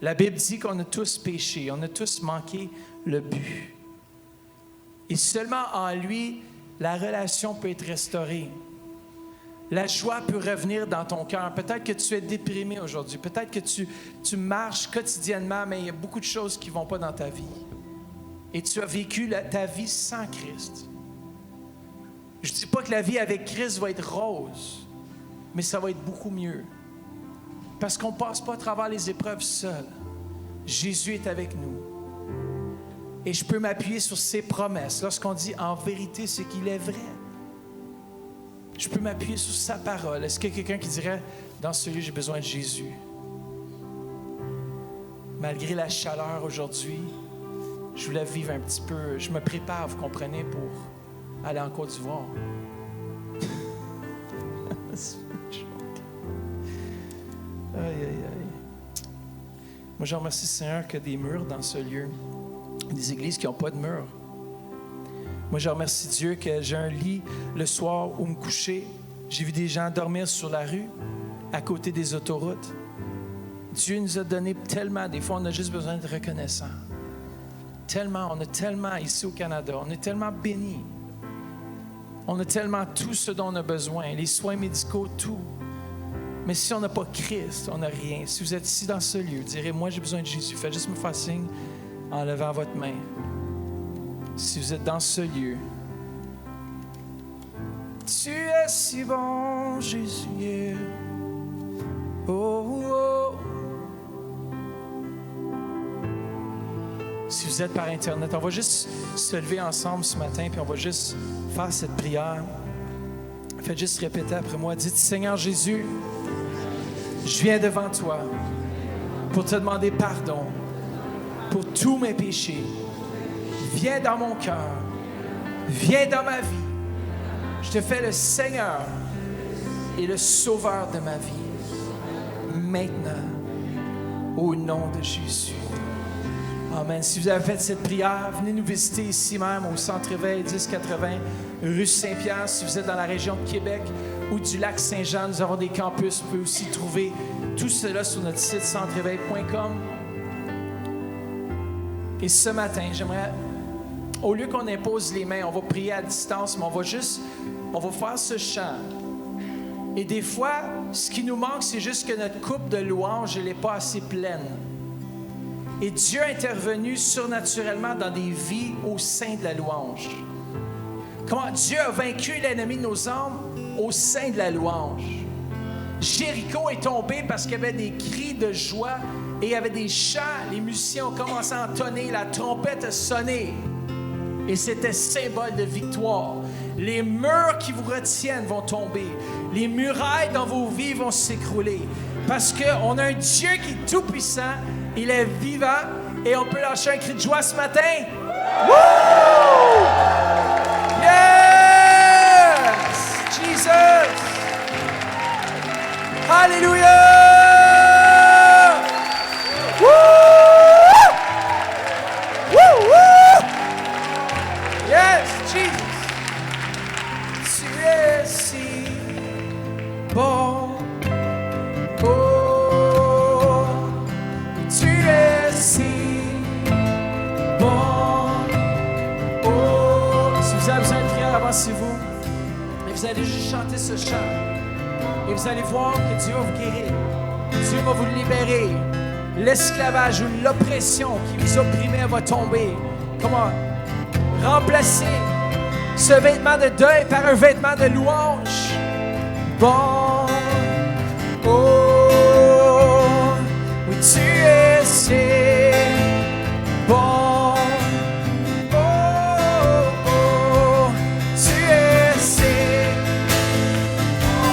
La Bible dit qu'on a tous péché, on a tous manqué le but. Et seulement en lui, la relation peut être restaurée. La joie peut revenir dans ton cœur. Peut-être que tu es déprimé aujourd'hui. Peut-être que tu marches quotidiennement, mais il y a beaucoup de choses qui ne vont pas dans ta vie. Et tu as vécu ta vie sans Christ. Je ne dis pas que la vie avec Christ va être rose, mais ça va être beaucoup mieux. Parce qu'on ne passe pas à travers les épreuves seul. Jésus est avec nous. Et je peux m'appuyer sur ses promesses. Lorsqu'on dit en vérité ce qu'il est vrai, je peux m'appuyer sur sa parole. Est-ce qu'il y a quelqu'un qui dirait, dans ce lieu, j'ai besoin de Jésus? Malgré la chaleur aujourd'hui, je voulais vivre un petit peu. Je me prépare, vous comprenez, pour aller en Côte d'Ivoire. Aïe, aïe, aïe. Moi, je remercie Seigneur qu'il y a des murs dans ce lieu. Des églises qui n'ont pas de murs. Moi, je remercie Dieu que j'ai un lit le soir où me coucher. J'ai vu des gens dormir sur la rue, à côté des autoroutes. Dieu nous a donné tellement. Des fois, on a juste besoin d'être reconnaissant. Tellement, on a tellement ici au Canada. On est tellement bénis. On a tellement tout ce dont on a besoin. Les soins médicaux, tout. Mais si on n'a pas Christ, on n'a rien. Si vous êtes ici dans ce lieu, direz, moi, j'ai besoin de Jésus. Faites juste me faire signe en levant votre main. Si vous êtes dans ce lieu, tu es si bon, Jésus. Oh, oh. Si vous êtes par Internet, on va juste se lever ensemble ce matin, puis on va juste faire cette prière. Faites juste répéter après moi. Dites, Seigneur Jésus, je viens devant toi pour te demander pardon pour tous mes péchés. Viens dans mon cœur. Viens dans ma vie. Je te fais le Seigneur et le Sauveur de ma vie. Maintenant, au nom de Jésus. Amen. Si vous avez fait cette prière, venez nous visiter ici même au Centre Éveil 1080, rue Saint-Pierre. Si vous êtes dans la région de Québec ou du lac Saint-Jean, nous avons des campus. Vous pouvez aussi trouver tout cela sur notre site centreéveil.com. Et ce matin, j'aimerais, au lieu qu'on impose les mains, on va prier à distance, mais on va faire ce chant. Et des fois, ce qui nous manque, c'est juste que notre coupe de louange, elle n'est pas assez pleine. Et Dieu est intervenu surnaturellement dans des vies au sein de la louange. Comment Dieu a vaincu l'ennemi de nos âmes au sein de la louange. Jéricho est tombé parce qu'il y avait des cris de joie et il y avait des chants. Les musiciens ont commencé à entonner, la trompette a sonné. Et c'était symbole de victoire. Les murs qui vous retiennent vont tomber. Les murailles dans vos vies vont s'écrouler. Parce qu'on a un Dieu qui est tout-puissant, il est vivant, et on peut lâcher un cri de joie ce matin. Woo! Yes! Jesus! Alléluia! Woo! Woo! Woo! Yes, Jesus! Tu es si bon. Oh, tu es si bon. Oh, si vous avez besoin de prière, avancez-vous. Et vous allez juste chanter ce chant. Et vous allez voir que Dieu va vous guérir. Dieu va vous libérer. L'esclavage ou l'oppression qui vous opprimait va tomber. Comment? Remplacer ce vêtement de deuil par un vêtement de louange. Bon, oh, oui, tu es si bon. Oh, oh, tu es si bon.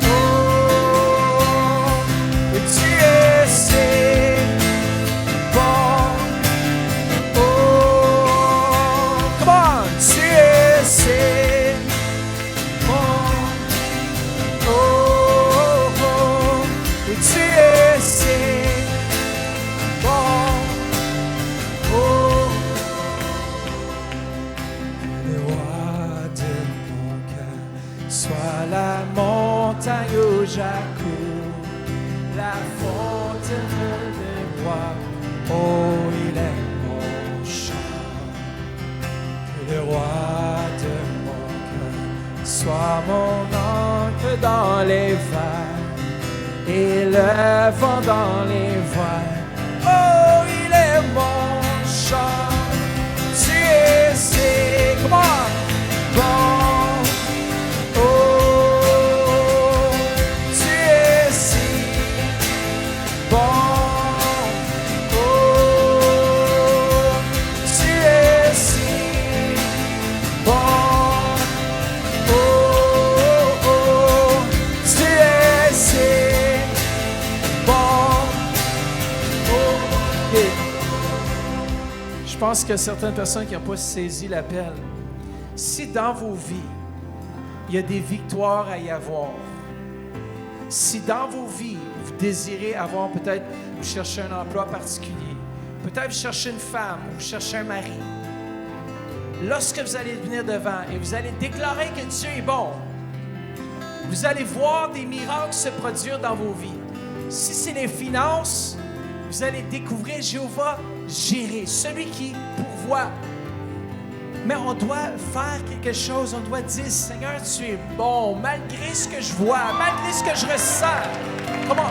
Oh, oui, tu es si bon. Oh, come on, tu es si bon. Oh, oh, oui, tu es si bon. Oh, le roi de mon cœur soit la montagne où j'accours, la fontaine des rois. Oh, il est mon chant. Que le roi de mon cœur soit mon ancre dans les vagues et le vent dans les voiles. Oh, il est mon chant. Tu es si bon. Oh, tu es si bon. Oh, tu es si bon. Oh, oh, tu es si bon. Oh, yeah. Je pense que certaines personnes qui n'ont pas saisi l'appel, si dans vos vies, il y a des victoires à y avoir, si dans vos vies, vous désirez avoir peut-être, vous cherchez un emploi particulier, peut-être vous cherchez une femme ou vous cherchez un mari, lorsque vous allez venir devant et vous allez déclarer que Dieu est bon, vous allez voir des miracles se produire dans vos vies. Si c'est les finances, vous allez découvrir Jéhovah Jireh, celui qui pourvoit. Mais on doit faire quelque chose, on doit dire, Seigneur, tu es bon, malgré ce que je vois, malgré ce que je ressens. Comment?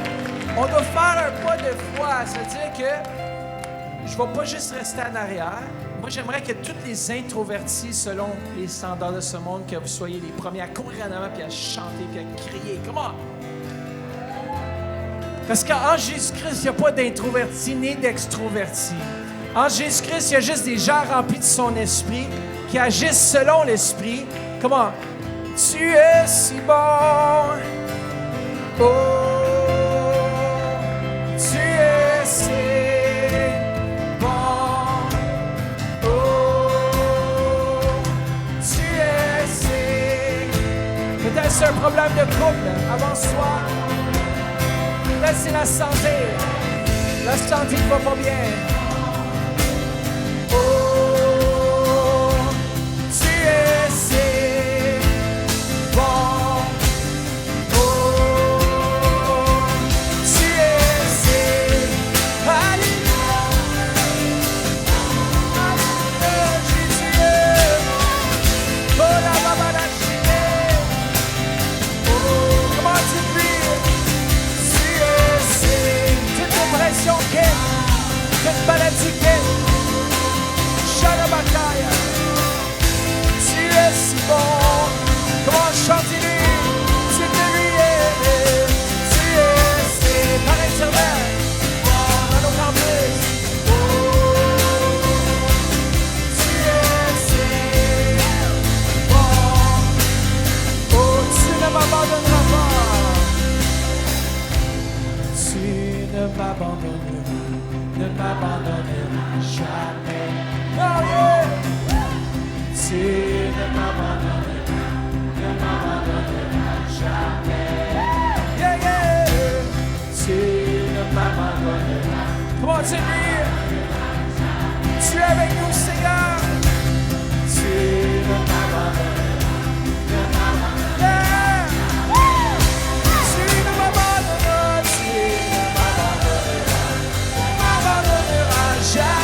On doit faire un pas de foi, c'est-à-dire que je ne vais pas juste rester en arrière. Moi, j'aimerais que tous les introvertis, selon les standards de ce monde, que vous soyez les premiers à courir en avant, puis à chanter, puis à crier. Comment? Parce qu'en Jésus-Christ, il n'y a pas d'introvertis ni d'extrovertis. En Jésus-Christ, il y a juste des gens remplis de son esprit qui agissent selon l'esprit. Comment? Tu es si bon. Oh, tu es si bon. Oh, tu es si c'est un problème de couple, avance-toi. Là, c'est la santé. La santé ne va pas bien. Oh, tu es si bon. Oh, tu es si. Alléluia. Alléluia, Jésus. Oh, la baba la chine. Oh, comment tu vis? Tu es si. Toute dépression quitte. Toute maladie quitte. Shalabakaya. Tu es si bon. Comment chanter-lui? Tu peux lui aimer. Tu es si par éternel. Dans nos campus. Oh, tu es si bon. Oh, tu ne m'abandonneras pas. Tu ne m'abandonneras jamais. Oh, yeah. Tu ne m'abandonneras jamais. Yeah, yeah. Tu ne m'abandonneras. Comment tu dis? Tu es avec nous, Seigneur. Tu ne m'abandonneras. Yeah. Tu ne m'abandonneras. Tu ne m'abandonneras jamais.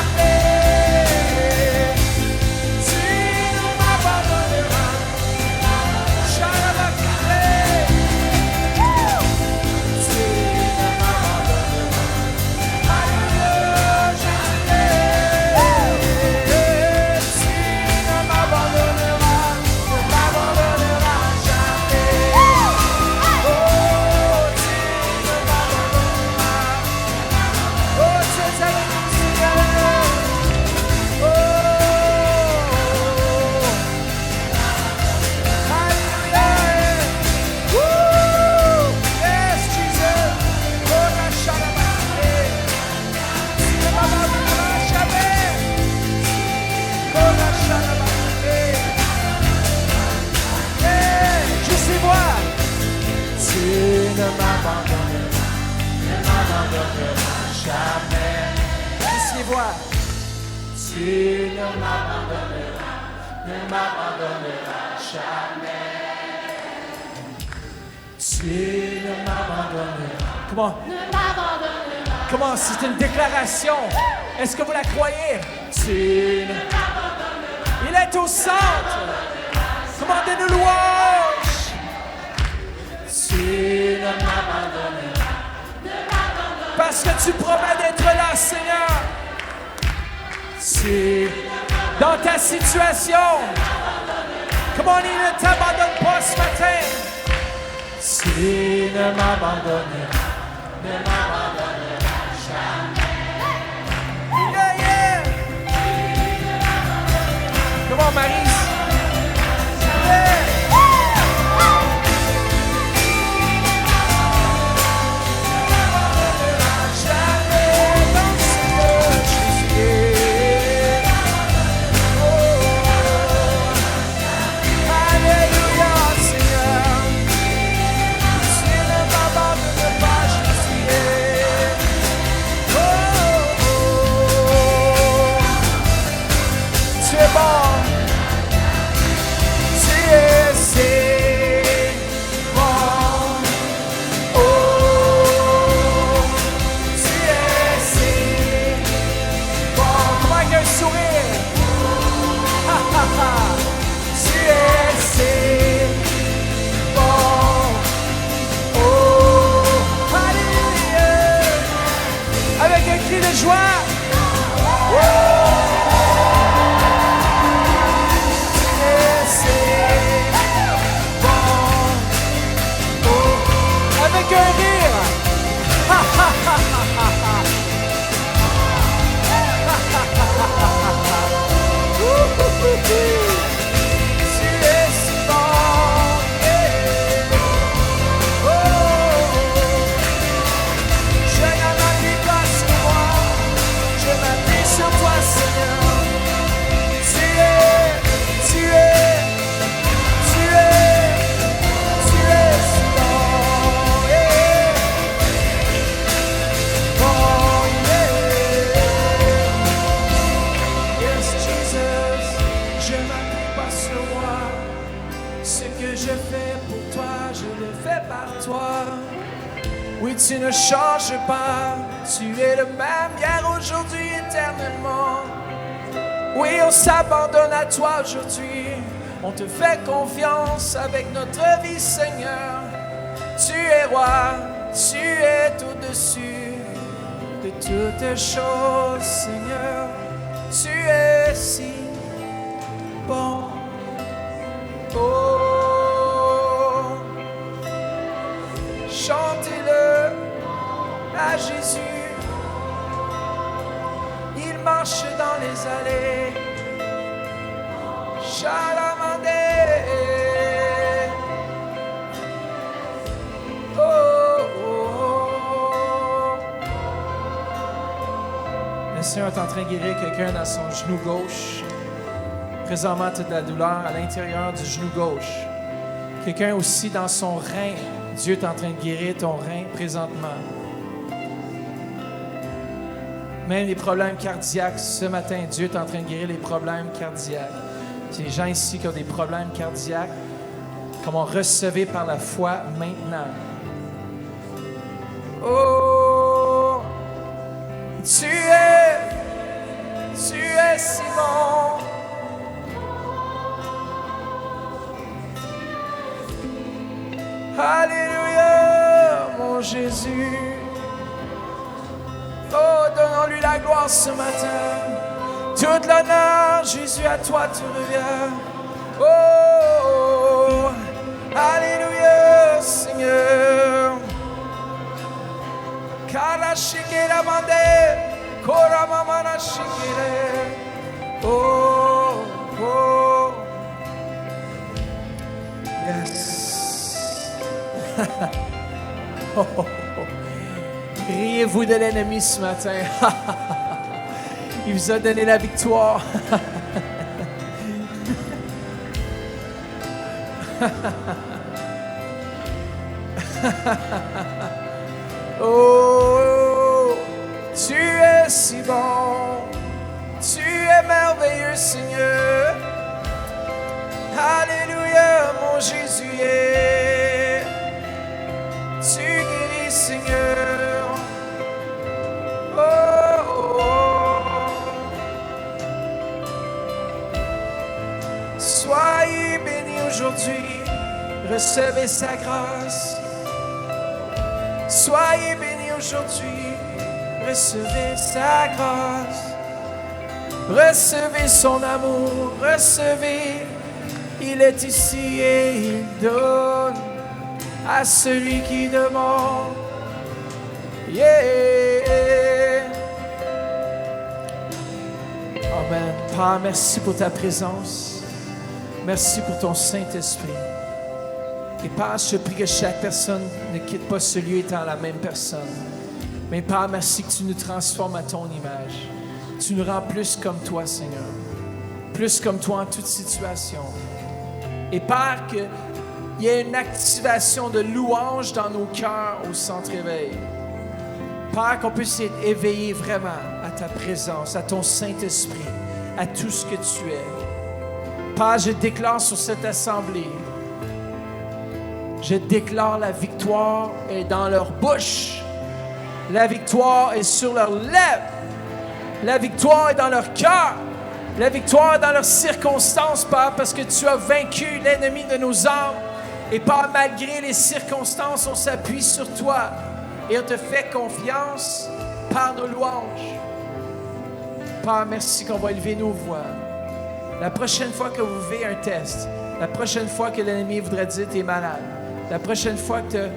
Tu ne m'abandonneras jamais. Tu ne m'abandonneras. Comment? Comment? C'est une déclaration. Est-ce que vous la croyez? Tu ne m'abandonneras. Il est au centre. Commandez-nous louange. Tu ne m'abandonneras. Parce que tu promets d'être là, Seigneur. Si dans ta situation, comment il ne t'abandonne pas ce matin? Si ne m'abandonneras jamais. Yeah, yeah. Comment Marie? Yeah. je m'appuie pas sur moi. Ce que je fais pour toi, je le fais par toi. Oui, tu ne changes pas, tu es le même hier, aujourd'hui, éternellement. Oui, on s'abandonne à toi aujourd'hui, on te fait confiance avec notre vie, Seignur. Tu es roi, tu es au-dessus de toutes choses, Seigneur. Tu es si bon. Oh, chantez-le à Jésus. Il marche dans les allées. Chalamandé. Oh, oh, oh. Le Seigneur est en train de guérir quelqu'un dans son genou gauche. Présentement, tu as de la douleur à l'intérieur du genou gauche. Quelqu'un aussi dans son rein. Dieu est en train de guérir ton rein présentement. Même les problèmes cardiaques, ce matin, Dieu est en train de guérir les problèmes cardiaques. C'est les gens ici qui ont des problèmes cardiaques, comment recevez par la foi maintenant. Oh, tu es si bon. Alléluia, mon Jésus. Oh, donnons-lui la gloire ce matin. Toute l'honneur, Jésus, à toi tu reviens. Oh, alléluia, Seigneur. Kala shikera mande, kora mamana shikere. Oh, oh. Yes. Oh, oh, oh. Riez-vous de l'ennemi ce matin. Il vous a donné la victoire. Oh, tu es si bon. Tu es merveilleux, Seigneur. Alléluia, mon Jésus est. Tu guéris, Seigneur. Oh, oh, oh. Soyez bénis aujourd'hui. Recevez sa grâce. Soyez bénis aujourd'hui. Recevez sa grâce. Recevez son amour. Recevez. Il est ici et il donne à celui qui demande. Yeah. Amen. Père, merci pour ta présence. Merci pour ton Saint-Esprit. Et Père, je prie que chaque personne ne quitte pas ce lieu étant la même personne. Mais Père, merci que tu nous transformes à ton image. Tu nous rends plus comme toi, Seigneur. Plus comme toi en toute situation. Et Père, qu'il y ait une activation de louange dans nos cœurs au centre éveil. Père, qu'on puisse être éveillé vraiment à ta présence, à ton Saint-Esprit, à tout ce que tu es. Père, je déclare sur cette assemblée, je déclare la victoire est dans leur bouche. La victoire est sur leurs lèvres. La victoire est dans leur cœur. La victoire est dans leurs circonstances, Père, parce que tu as vaincu l'ennemi de nos âmes. Et Père, malgré les circonstances, on s'appuie sur toi et on te fait confiance par nos louanges. Père, merci qu'on va élever nos voix. La prochaine fois que vous vivez un test, la prochaine fois que l'ennemi voudrait dire que tu es malade, la prochaine fois que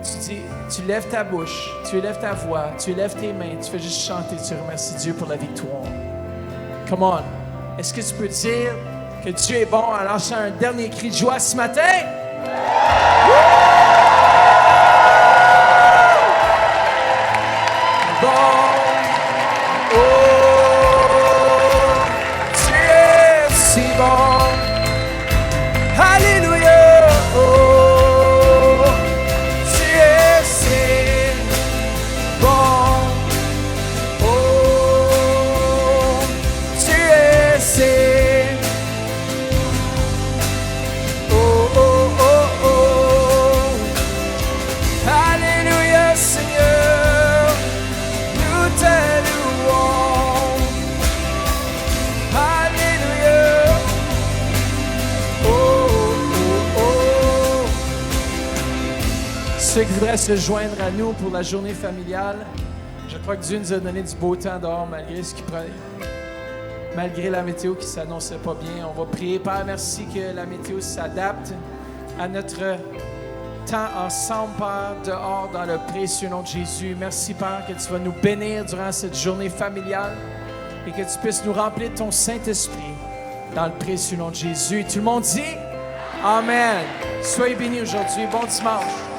tu lèves ta bouche, tu élèves ta voix, tu élèves tes mains, tu fais juste chanter, tu remercies Dieu pour la victoire. Come on. Est-ce que tu peux dire que Dieu est bon en lançant un dernier cri de joie ce matin? Bon. Oh, tu es si bon. Alléluia. Oh, tu es si bon. Oh, tu es si ceux qui voudraient se joindre à nous pour la journée familiale, je crois que Dieu nous a donné du beau temps dehors malgré la météo qui ne s'annonçait pas bien. On va prier. Père, merci que la météo s'adapte à notre temps ensemble, Père, dehors dans le précieux nom de Jésus. Merci, Père, que tu vas nous bénir durant cette journée familiale et que tu puisses nous remplir de ton Saint-Esprit dans le précieux nom de Jésus. Et tout le monde dit Amen. Soyez bénis aujourd'hui. Bon dimanche.